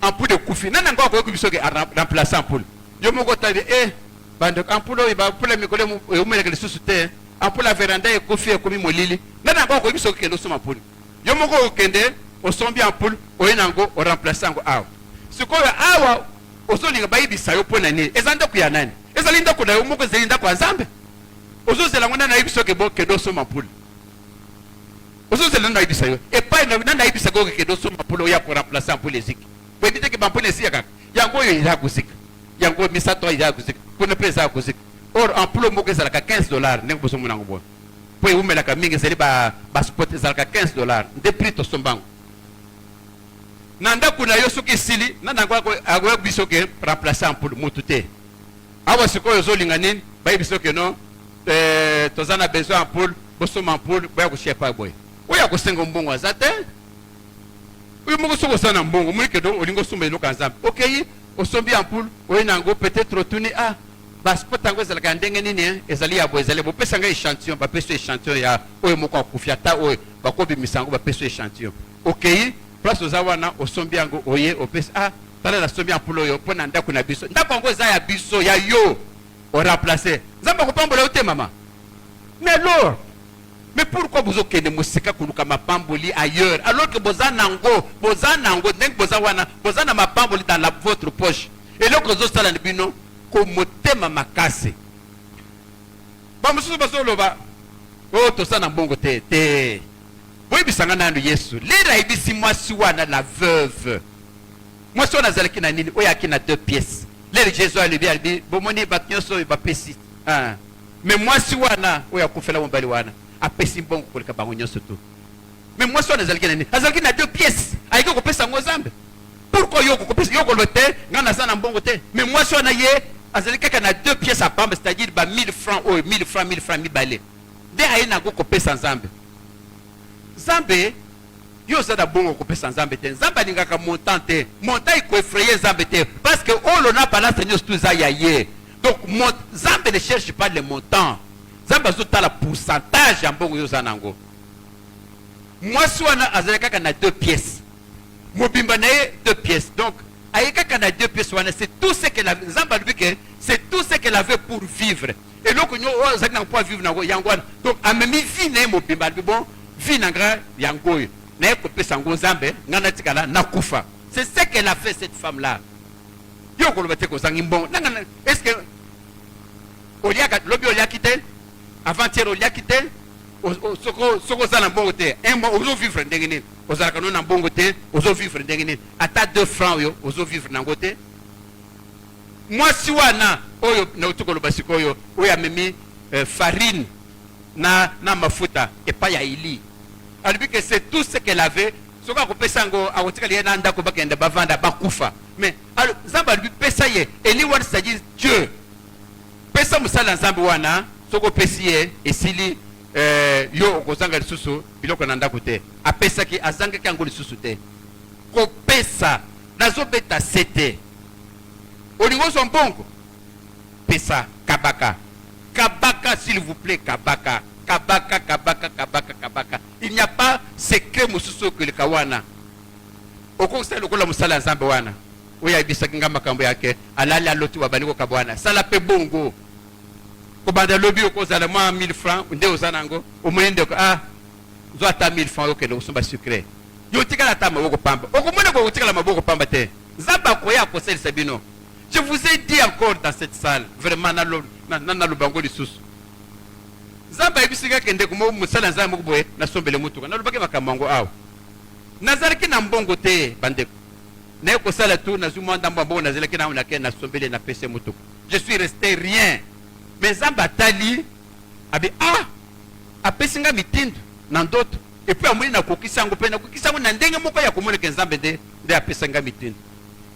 ampoule ekufi nani yango akoyoki biso ke remplacer ampoule yo moko tabi bando ampoule oyo bampula mikolo eumeleka lisusu te ampoule ya veranda ekufi ekomi molili nani yango akoyoki biso kokende osomba ampoule yo moko okende osombi ampoule oye nango oremplacer yango awa sikoyo awa ozolinga bayebisa yo mpo na nini eza ndako ya nani ezali ndako na yo moko ezali ndako ya nzambe ozozela ngo nani ayebi soki bokende osomba ampoule ozozela nani ayebisa yo epai nani ayebisa ko okende osomba ampoule oya koremplacer ampoule eziki boyebi teke bampoule esiya kaka yango oyo eza kozika yango misato eza kozika kuna mpe eza kozika or ampoule moko ezalaka $15 ndenge bozomona yango boye mpo eumelaka mingi ezali baspot ezalaka $15 nde prix tosombango na ndako na yo soki esili nani yango akoyoki biso ke remplacer ampoule motu te awa sikoyo ozolinga nini bayebi biso ke no toza na besoin ampoule bosomba ampoule boya koshia epai boye oyo akosenga mbongo aza te oyo moko soki oza na mbongo molike do olingi osomba eloko ya nzambe okei osombi ampoule oyo nango peut-être otuni baspot yango ezalaka ya ndenge nini ezali ya boye ezali bopesa ngai échantillon bapesa échantillon ya oyo moko akufi ata oyo bakobimisa yango bapesa échantillon okei place oza wana osombi yango oye opesa tala nasombi ampoule oyo mpo na ndako na biso ndako yango eza ya biso ya yo oremplacer nzambe akopambola yo te mama mais alors mais pourquoi bozokende mosika koluka mapamboli ailleurs alors que boza nango ndenge boza wana boza na mapamboli dans votre poche eloko ozosala na bino komotema makasi bamosusu bazoloba oyo toza na mbongo te boyebisanga nanu yesu lere ayebisi mwasi wana la veuve mwasi wana azalaki na nini oyo aki na 2 pièces lere jésus alobi bomoni bato nyonso oyo bapesi mais mwasi wana oyo akufela mobali wana apesi mbongo koleka bango nyonso tu mais mwasi wana azalaki na nini azalaki na 2 pièces ayiki kopesa yango nzambe pourquoi yo kokopesa yo koloba te ngai naza na mbongo te mais mwasi wana ye azalaki kaka na 2 pièces apamba c'est-à-dire 1000 francs oyo 1000 francs mibale nde aye nango kopesa nzambe nzambe yo oza na bongo kopesa nzambe te nzambe alingaka montant te montant ekoefraye nzambe te parce que oyo na balance nyonso tu eza ya ye donc nzambe ne cherche pas le montant nzambe azotala pourcentage ya mbongo yo oza nango mwasi wana azali kaka na 2 pièces mobimba na ye 2 pièces donc aye kaka na 2 pièces wana c'est tout ce qu'elle avait nzambe alobi ke c'est tout ce qu'elle avait pour vivre eloko nyo oyo azalaki nango mpo avivre nango yango wana donc amemi vie na ye mobimba alobi bon vie na nga yango oyo naye kopesa yango nzambe ngai natikala nakufa c'est ce qu'elle a fait cette femme là yo koloba te kozangi mbongo nanga est ce que oliaka lobi oliaki te avant-hier oliaki te soko oza na mbongo te un mois ozovivre ndenge nini ozalaka no na mbongo te ozovivre ndenge nini ata 2 francs oyo ozovivre nango te mwasi wana oyo nauti koloba sikoyo oyo amemi farine na mafuta epai ya Eli alobi que c'est tout ce qu'elle avait soki akopesa yango akotikala ye na ndako bakende bavanda bakufa mais nzambe alobi pesa ye Eli wana c'est-à-dire Dieu pesa mosala nzambe wana soki opesi ye esili yo okozanga lisusu biloko na ndako te apesaki azangaki yango lisusu te kopesa nazobeta se te olingi ozwa mbongo pesa kabaka s'il vous plaît kabaka il n'y a pas secret mosusu okoleka wana okokosala lokola mosala ya nzambe wana oyo ayebisaki nga makambo yake alali aloti wabandi kokaba wana sala mpe bongo kobanda lobi okozala mwa 1000 francs nde oza nango omoni ndeko zwa ata 1000 francs okende kosomba sucre yo tikala ata maboko pamba okomona kokotikala maboko pamba te nzambe akoya akosalisa bino je vous ai dit encore dans cette salle vraiment naloba yango lisusu nzambe ayebisi kaka ndeko mosala nzambe moko boye nasombele motuka nalobaki makambo yango awa nazalaki na mbongo te bandeko naye kosala tu nazwi mwa ndambo ya mbongo nazalaki nango nake nasombele napese motuka je suis resté rien mais nzambe atali abi apesi nga mitindo na ndoto epuis amoni nakokisa yango mpe nakokisa yango na ndenge moko ya komoneka nzambe nde apesa nga mitindo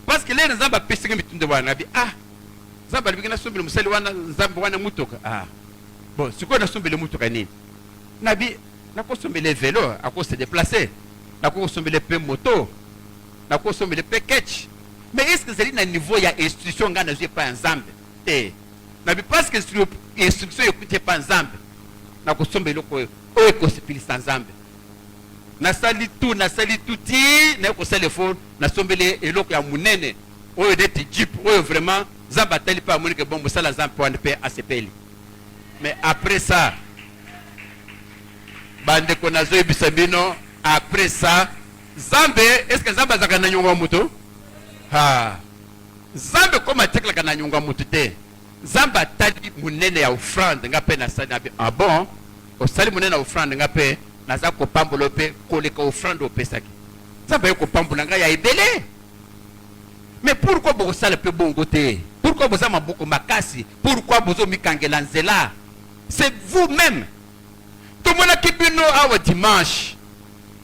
parce que lere nzambe apesi nga mitindo wana abi nzambe alibiki nasombele mosali wana nzambe wana motuka bon sikoyo nasombele motuka nini nabi nakosombele velo akose déplacer nakosombele mpe moto nakosombele mpe ketch mais est ce que ezali na niveau ya institution nga nazwi epai ya nzambe te nabi parce que instruction ekuti epai ya nzambe nakosombela eloko oyo ekosepelisa nzambe nasali tout ti na ko sale fo na sombele eloko ya munene oyo de Jeep oyo vraiment zamba tali pa monique bon musala zampa wan pe asepeli. Mais après ça bande ko nazo bisabino après ça zambe est-ce que zamba zaka na nyonga muto ha zambe koma tekla kana nyonga muto te zamba tali munene ya offrande ngape na sana ah bon osali munene ya offrande ngape naza ko pambolo pe koleka offrande opesaki zamba ko pambola nga ya ebele. Mais pourquoi vous savez peu bon côté? Pourquoi vous avez beaucoup makasi? Pourquoi vous avez mikangela nzela? C'est vous-même. Tout le monde qui bino awa dimanche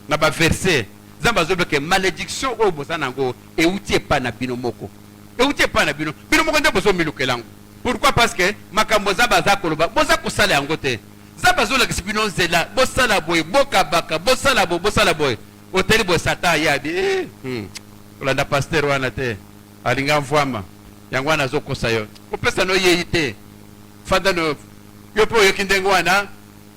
na ba verset zamba zobe que malédiction o bozanango e utie pa na bino moko. E utie pa na bino. Bino moko nde bozo milukelango. Pourquoi? Parce que makambo zamba za koloba boza ko sala yango te. Zamba zola ki bino nzela bo sala boy boka baka bo sala boy. Hôtel bo sata ya bi. Olanda pasteur wana te alinga mvwama yango wana azokosa yo opesa no yeyi te fanda no yo po yokindengo wana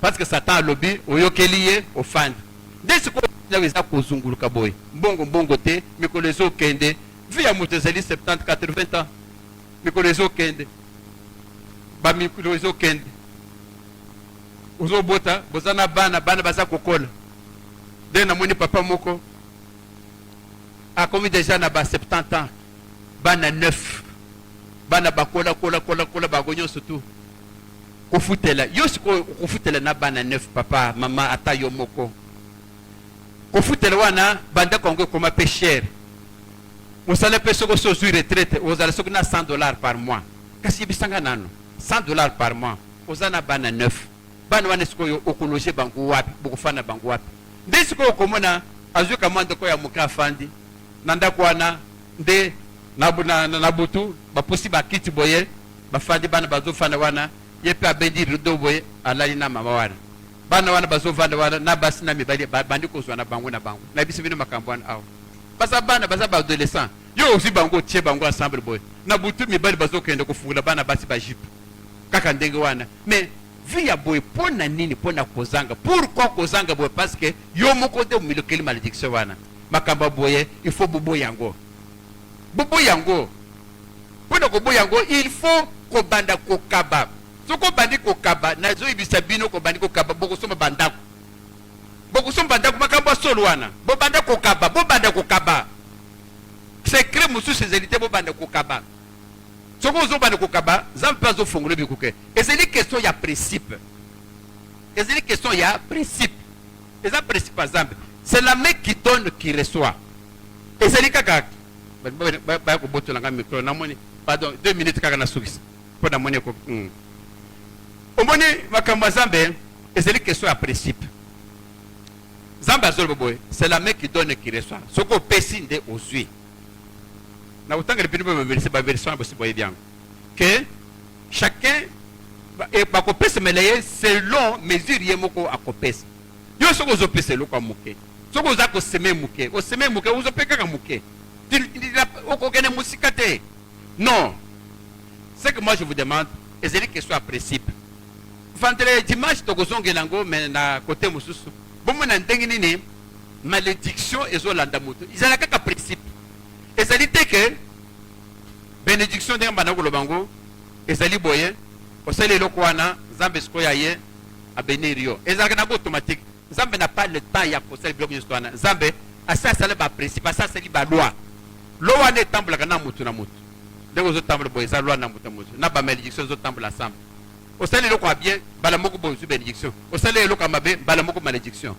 parce que satan alobi oyokeli ye ofanda nde siko eza kozunguluka boye mbongo te mikolo ezokende vi ya moto ezali 70 80 ans mikolo ezokende bamikolo ezokende ozobota boza na bana baza kokola nde namoni papa moko a commis déjà na ba 70 ans bana 9 bana bakola bagonyo surtout kofutela yo siko kofutela na bana 9 papa mama ata yo moko kofutela wana banda kongo koma pécheur musala peso ko sozu retraite ozala soko na $100 par mois kasi bisanga nano $100 par mois ozana bana 9 bana wana siko yo okoloje bango wapi bokufana bango wapi nde siko komona azuka mwando ko ya muka fandi nanda kwana nde na butu bapusi bakiti boye bafandi bana bazofanda wana yepe abendi rido boye alali na mama wana bana wana bazofanda wana na basi na mibali bandi kozwa na bango na biso bino makambo wana awo basa bana basa ba adolescent yo aussi bango tie bango ensemble boye na butu mibali bazokende kufungula bana basi ba jipe kaka ndenge wana mais via boye pona nini pona kozanga pourquoi kozanga boye parce que yo moko de milokeli malédiction wana makamba boye il faut bobo yango pona ko boyango il faut ko banda ko kaba soko bandi ko kaba na zo ibisa bino ko bandi ko kaba boko soma bandako makamba solo wana bo banda ko kaba secret musu sezélité bo banda ko kaba soko zo banda ko kaba zam pas zo fongolo bikuke et c'est une question ya principe et ça principe par exemple c'est la main qui donne qui reçoit et c'est kaka ba ko boto nga micro na moni pardon 2 minutes kaka na sukisa pour na moni ko omoni makamba zambe et c'est une question à principe zamba zolo boy c'est la main qui donne qui reçoit soko pesi nde ozui na utanga le pino ba version ba siboye bien que chacun et ba ko pesi meleye selon mesure yemoko akopesa yo soko zo pesi lo kwa muke soko za ko seme muke o seme muke uzo peka ka muke non. Ce que moi je vous demande, et c'est une question à principe. Vendredi dimanche, tu as lango mais na côté mususu. Bon, mon ndengini malédiction et zolanda moto. Ils ont un principe. Et ça dit que bénédiction d'un banako le bango, et ça dit boye, au sel lokwana, zambe skoyaye, à bénério. Et ça n'a pas automatique. Zambe n'a pas le temps, il y a pour ça le bloc de Zambe, à ça, c'est le principe, à ça, c'est la loi. Loi ne tamble na mutu na mutu. Dès que tamble boy ça loi na mutu mutu. Na ba malédiction zo tamble ensemble. Au sel lo kwa bien, bala moko bo su bénédiction. Au sel lo kwa mabe, bala moko malédiction.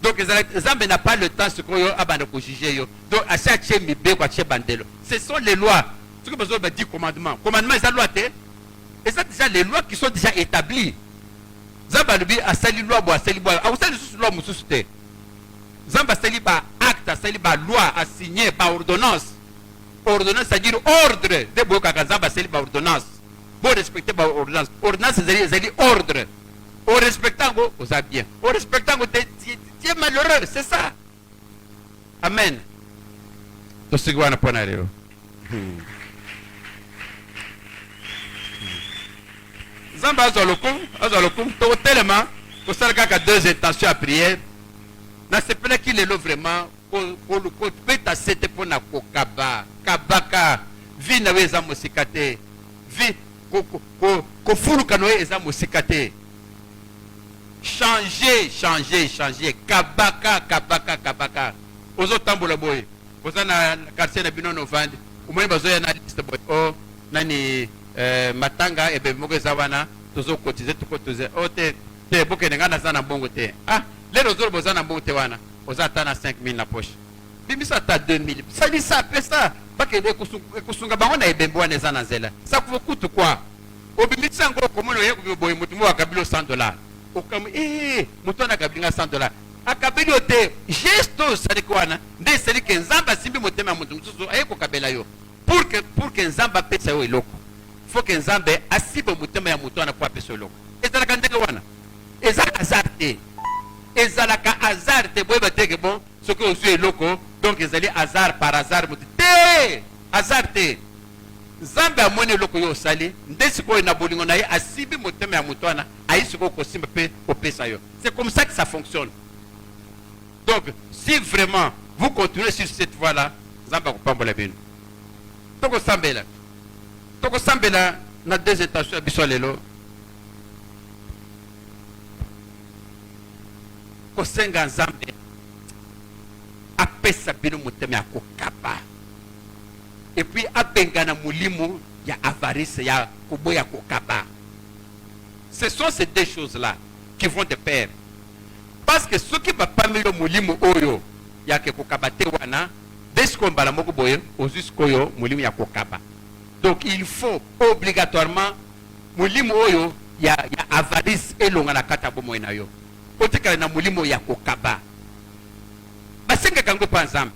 Donc Zambe n'a pas le temps ce qu'on a abandonné pour juger yo. Donc à chaque mi be kwa che bandelo. Ce sont les lois. Ce que besoin de dire commandement. Commandement c'est la loi te. Et ça déjà les lois qui sont déjà établies. Zamba lubi a sali loi bo a sali bo. A sali sous loi mususu te. Zamba sali ba acte, sali ba loi a signé par ordonnance. Ordonnance, c'est-à-dire ordre. De Boka Kazamba, c'est l'ordonnance. Bon, respecter l'ordonnance. Ordonnance, c'est-à-dire ordre. Au respectant, vous avez bien. Au respectant, tu es malheureux, c'est ça. Amen. To sigwana pona leo. Zamba azolokum, to tellement, ko salaka ka 2 intentions à prière. nasepelaki lelo vraiment kobeta sete mpona kokaba kabaka vi na yo eza mosika te vi kofuluka na yo eza mosika te changer kabaka ozotambola boye oza na quartier na bino novandi omoni bazoya na liste boye o nani matanga ebembe moko eza wana tozokotize o te bokende ngai naza na mbongo te lelo ozoloba oza na mbongo te wana oza ata na 5000 na poche bimisa ata 2000 salisa apesa bakende ekosunga bango na ebembe wana eza na nzela sakuva kutu kwa obimisi yango okomona oye boye motu mo akabili $100 motu wana akabili nga $100 akabeli yo te geste oyo osaliki wana nde esaliki nzambe asimbi motema ya motu mosusu aye kokabela yo pour ke nzambe apesa yo eloko faut ke nzambe asibe motema ya motu wana po apesa yo eloko ezalaka ndenge wana eza hasard te boyeba teke bon soki ozwi eloko donc ezali hasard par hasard motu te hasard te nzambe amoni eloko yo osali nde sikoyo na bolingo na ye asibi motema ya motu wana ayi sikoyo kosimba mpe kopesa yo c'est comme ça que ça fonctionne. Donc si vraiment vous continuez sur cette voie là nzambe akopambola bino tokosambela na deux intentions ya biso lelo kosenga nzambe apesa bino motema ya kokaba et puis abengana molimo ya avarice ya koboya kokaba. Ce sont ces deux choses là qui vont de pair parce que ceux qui bapami yo molimo oyo ya ke kokaba te wana desko mbala moko boye ozuskoyo molimo ya kokaba. Donc il faut obligatoirement molimo oyo ya avarice elonga na kata bomo na yo otikala na molimo ya kokaba basenga kango pa nzambe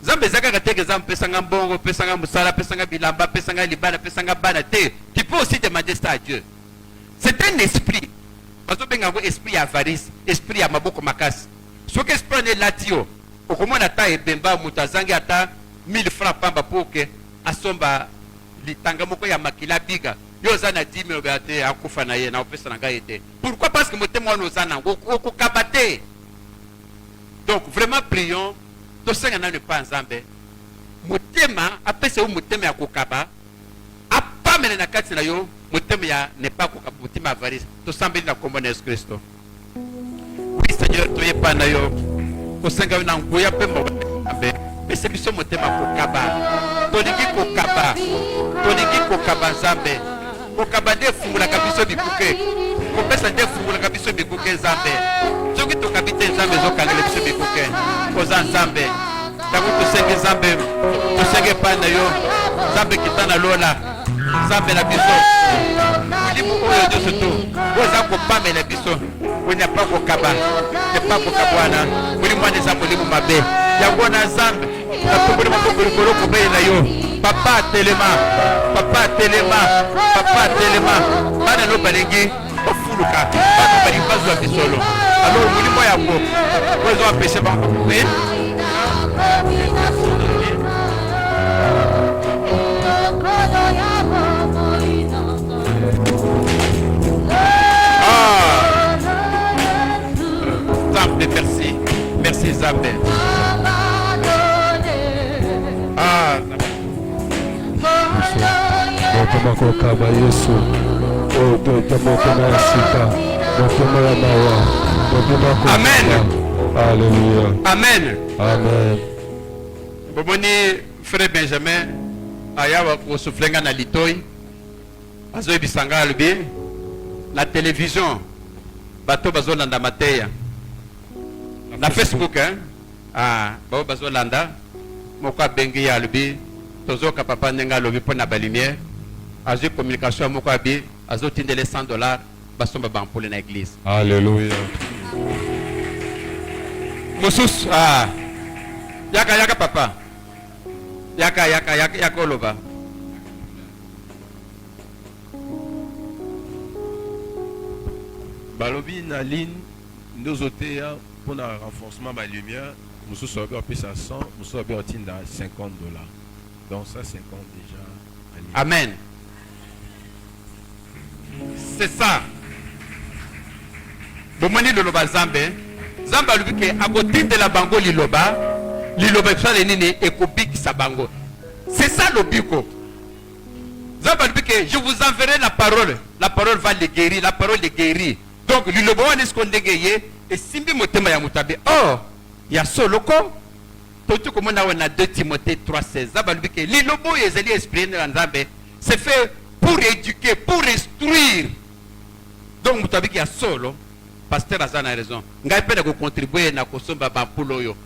nzambe ezaka teke nzambe pesanga mbongo pesanga musala pesanga bilamba pesanga libana pesanga bana te. Tu peux aussi demander ça à Dieu. C'est un esprit bazobenga ngo esprit ya avarice esprit ya maboko makasi soki esprit ne latio okomona ata ebemba moto azangi ata 1000 francs pamba poke asomba litanga moko ya makila biga yo oza na 10 000 obe te akufa na ye na opesa na ngai te. Pourquoi? Parce que motema wana oza nango okokaba te. Donc vraiment prions tosenga nanu pa nzambe motema apesa yo motema ya kokaba apamele na kati na yo motema ya ne pas kokaba motema avarice tosambeli na kombo na Yesu Kristo. Oui Seigneur toyepa na yo tosenga na nguya pe mbe pesa biso motema kokaba tolingi kokaba nzambe kokaba nde fungulaka biso bikuke kopesa nde fungulaka biso bikuke nzambe soki tokabi te nzambe ezokangela biso bikuke koza nzambe ntango tosenge nzambe tosenge epai na yo nzambe kita na lola nzambe na biso molimo oyo nyonso to oyo eza kopamela biso onya pa kokaba epa kokaba wana molimo wana eza molimo mabe yango na nzambe natomboli maboko likolo kobelela yo papa atelema bana no balingi ofuluka bana balingi bazwa bisolo alors molimo yako oyo eza wapeshe bango pe Nzambe merci Nzambe motema kokaba Yesu motema ya sika motema ya mawa motema kokaba. Amen. Alléluia. Amen. Amen. Bomoni frère Benjamin ayawa kosuflenga na litoi azoyebisanga alobi na télévision bato bazolanda mateya na Facebook bao bazolanda moko abengi ya alobi tozoka papa ndenge alobi mpo na balumière azwi communication moko abi azotindele $100 basomba bampole na église. Alléluia. mosusu yaka papa yaka oloba balobi na ligne ndozoteya pour na renforcement ma lumière mosusu obi opesa 100 mosusu obi otinda $50. Donc ça 50 déjà. Amen. C'est ça. Bomoni loloba Nzambe nzambe alobi ke akotindela bango liloba ekosala nini ekobikisa bango. C'est ça le biko. Nzambe alobi ke je vous enverrai la parole va les guérir, la parole les guérit. Donc liloba wana esko ndenge ye esimbi motema ya mutabe. Oh ya soloko totu komona wana 2 Timothée 3:16. Nzambe alobi ke liloba ezali esprit na nzambe, c'est fait pour éduquer, pour instruire. Donc mutabe ki ya solo pasteur azana a raison. Ngai pe na ko contribuer na kosomba ba pulo yo.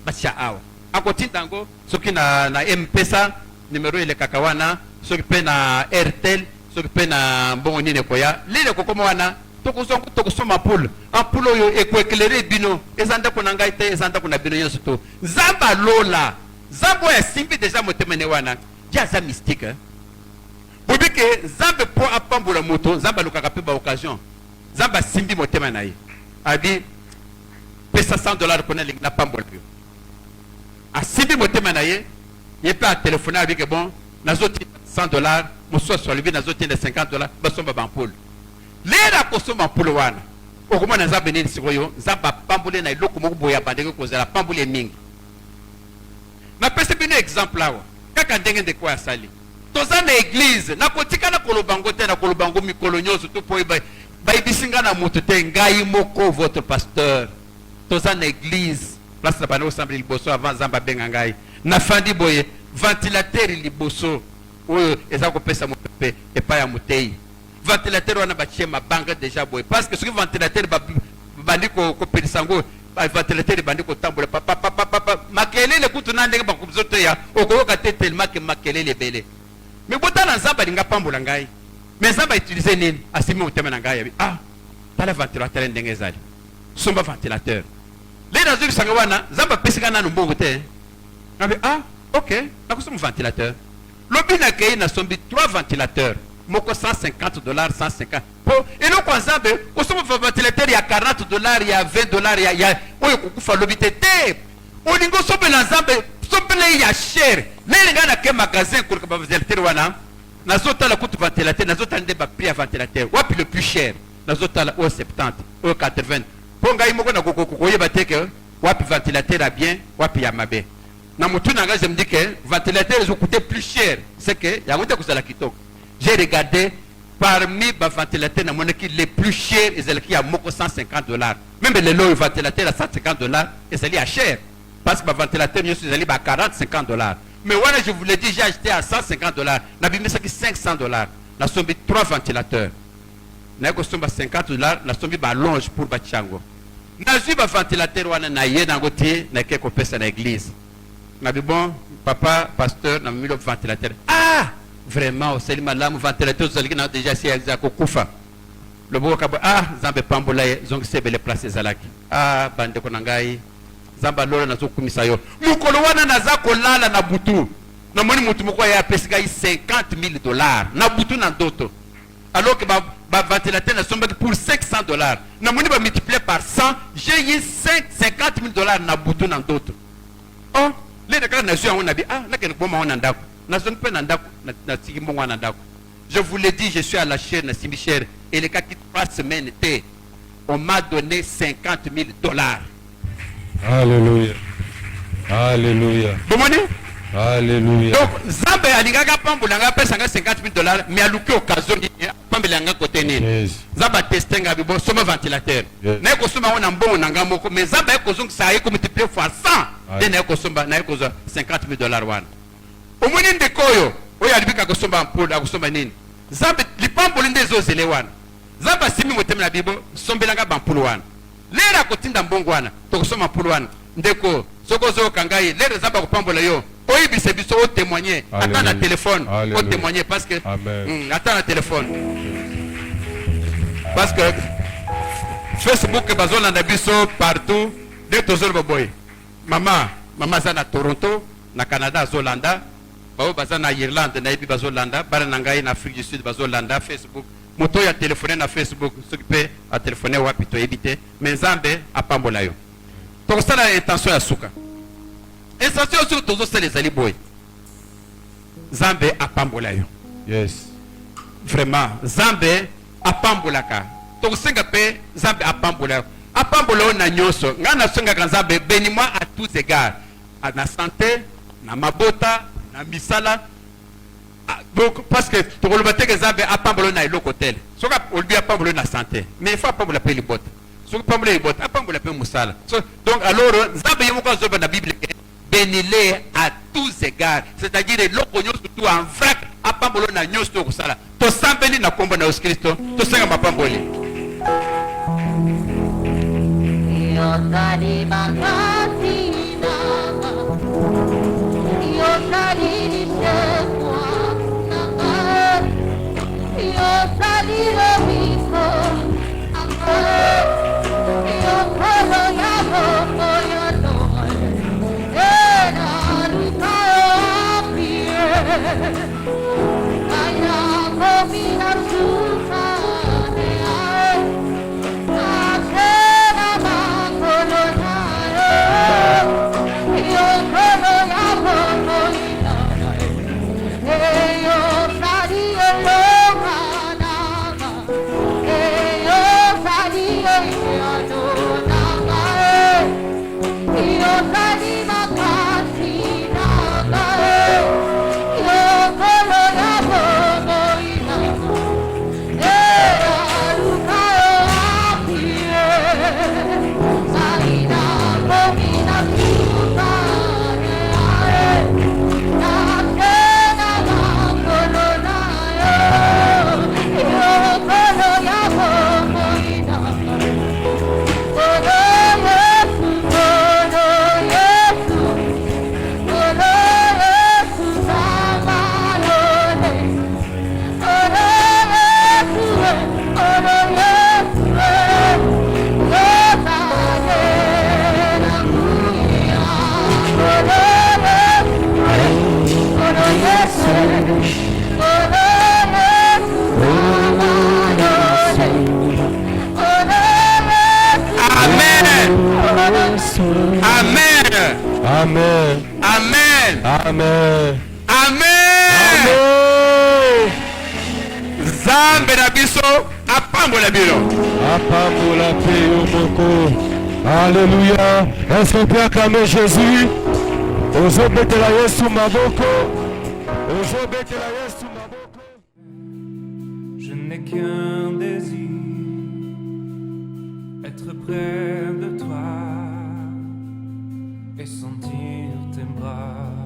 Bacha awa. Akotinda ngo soki na M-Pesa numéro ile kakawana, soki pe na Airtel, soki pe na mbongo nini koya. Lile ko koma wana tokosoma poule. En pulo yo eko éclairer bino. Ezanda ko na ngai te, ezanda ko na bino yo surtout. Zamba lola. Zambo ya simbi déjà motemene wana. Dia za mystique. Bobike zambe po apambula moto, zamba lokaka pe ba occasion. Zamba simbi motema na ye. Abi pesa $100 kona lingna pambol pio. A simbi motema na ye, ye pe a téléphoner avec que bon, nazoti $100, moso so lebi nazoti de $50, basomba bampol. Lera kosoma polo wana. Okoma na zamba nini sikoyo, zamba pambole na iloko moko boya bandeke kozala pambole mingi. Na pese bino exemple awa. Kaka ndenge ndeko ya sali. Toza na église, na kotika na kolobango te na kolobango mikolo nyoso to po bisinga na moto te ngai moko votre pasteur. Toza na église, place na bana osamble liboso avant zamba benga ngai. Na fandi boye ventilateur liboso oyo eza ko pesa mo pepe e pa ya mutei. Ventilateur wana ba chema banga déjà boye parce que ce ventilateur bandi ko pelisango ventilateur bandi ko tambola papa makelele kutu na ndenge ba kuzoto ya okoyoka te tellement que makelele belé. Mais botala nzamba linga pambola ngai. Mais nzamba utiliser nini asimi motema na ngai. Ah, tala ventilateur ndenge ezali. Somba ventilateur. Les nazuri sanga wana nzamba pesika na mbongo te. Ngabe ah, OK, na kusoma ventilateur. Lobina kei na sombi 3 ventilateurs. Moko $150, 150. Po elo kwa nzambe kusoma ventilateur ya $40, ya $20, ya oyo kukufa lobite te. Olingo sombe na nzambe sombe ya cher. Les gars na ke magasin pour que ventilateur wana nazota la coûte ventilateur nazota nde ba prix à ventilateur wapi le plus cher nazota la au 70 au 80 ponga imoko na kokoko yeba teke wapi ventilateur a bien wapi ya mabe na mutu na ngaje mdi ke ventilateur ils ont coûté plus cher c'est que ya ngote kusala kitoko. J'ai regardé parmi ba ventilateur na monaki les plus chers ils qui a moko $150 même les lots ventilateur à $150 et c'est à cher parce que ba ventilateur ils sont allés ba $40-50. Mais voilà, je vous l'ai dit, j'ai acheté à $150. Na bimé ça qui $500. Na sombi 3 ventilateurs. Na ko somba $50, na sombi ba longe pour ba chango. Na ju ba ventilateur wana na ye na ngoti na ke ko pesa na église. Na bi bon, papa pasteur na mi le ventilateur. Ah, vraiment, c'est malamu ventilateur zaliki na déjà si exa ko kufa. Le bo ka ah, zambe pambola zongi sebele place zalaki. Ah, bande ko nangai. Zamba lola na zokumisa yo mukolo wana naza kolala na butu na moni mutu moko ya pesika $50,000 na butu na ndoto alors que ba ventilateur na somba pour $500 na moni ba multiplier par 100 j'ai eu $50,000 na butu na ndoto. Oh les de kana na on a dit ah na ken boma wana ndako na zone pe na ndako na tiki mbongo wana ndako. Je vous l'ai dit, je suis à la chaîne na Simichère et les cas qui 3 semaines étaient on m'a donné $50,000. Alléluia. Alléluia. Bomoni? Alléluia. Donc, Zambe alingaka pambulanga pesa $50,000 mais aluki occasion ni pambelanga côté nini. Yes. Zamba testenga bibo soma ventilateur. Yes. Na ko soma wana mbongo nanga moko mais Zamba ko zonga sa ko multiplier fois 100. De na ko somba na ko $50,000 wana. Omoni ndekoyo, oyo alibika ko somba ampoule akosomba nini? Zambe lipambolo ndezo zele wana. Zamba simi motemela bibo sombelanga bampoule wana. Lera kotinda mbongo wana tokosoma mpulu wana ndeko sokozo kangai lera zamba kopambola yo oyibise biso o témoigner attends na téléphone o témoigner parce que attends na téléphone parce que Facebook bazolanda biso partout de tozolo boy mama za na Toronto na Canada zolanda bao baza na Irlande na ibi bazolanda bana na ngai na Afrique du Sud bazolanda Facebook moto ya téléphoner na Facebook s'occuper à téléphoner wapi to éviter mais Nzambe apambola yo to sala intention ya suka intention sur tozo sala les ali boy Nzambe apambola yo. Yes. Vraiment Nzambe apambolaka to senga pe Nzambe apambola yo apambolo na nyonso nga nasengaka nzambe bénis-moi à tous égards na santé na mabota na misala. Donc parce que tokoloba te ke nzambe apambolo na eloko tele soki olobi apambolo na santé mais il faut apambola mpe libota soki apambola libota apambola mpe mosala. Donc alors nzambe ye moko azoba na bible bénis-les à tous égards, c'est-à-dire eloko nyonso tu en vrac apambolo na nyonso to kosala tosambeli na kombo na Yesu Kristo tosenga mapamboli. Amen. Amen. Amen. Amen. Nzambe na biso apambola bino. Apambola pe yomoko. Alléluia. Est-ce qu'on peut acclamer Jésus? Ozobetela Yesu maboko. Ozobetela Yesu maboko. Je n'ai qu'un désir, être près de toi et sentir tes bras.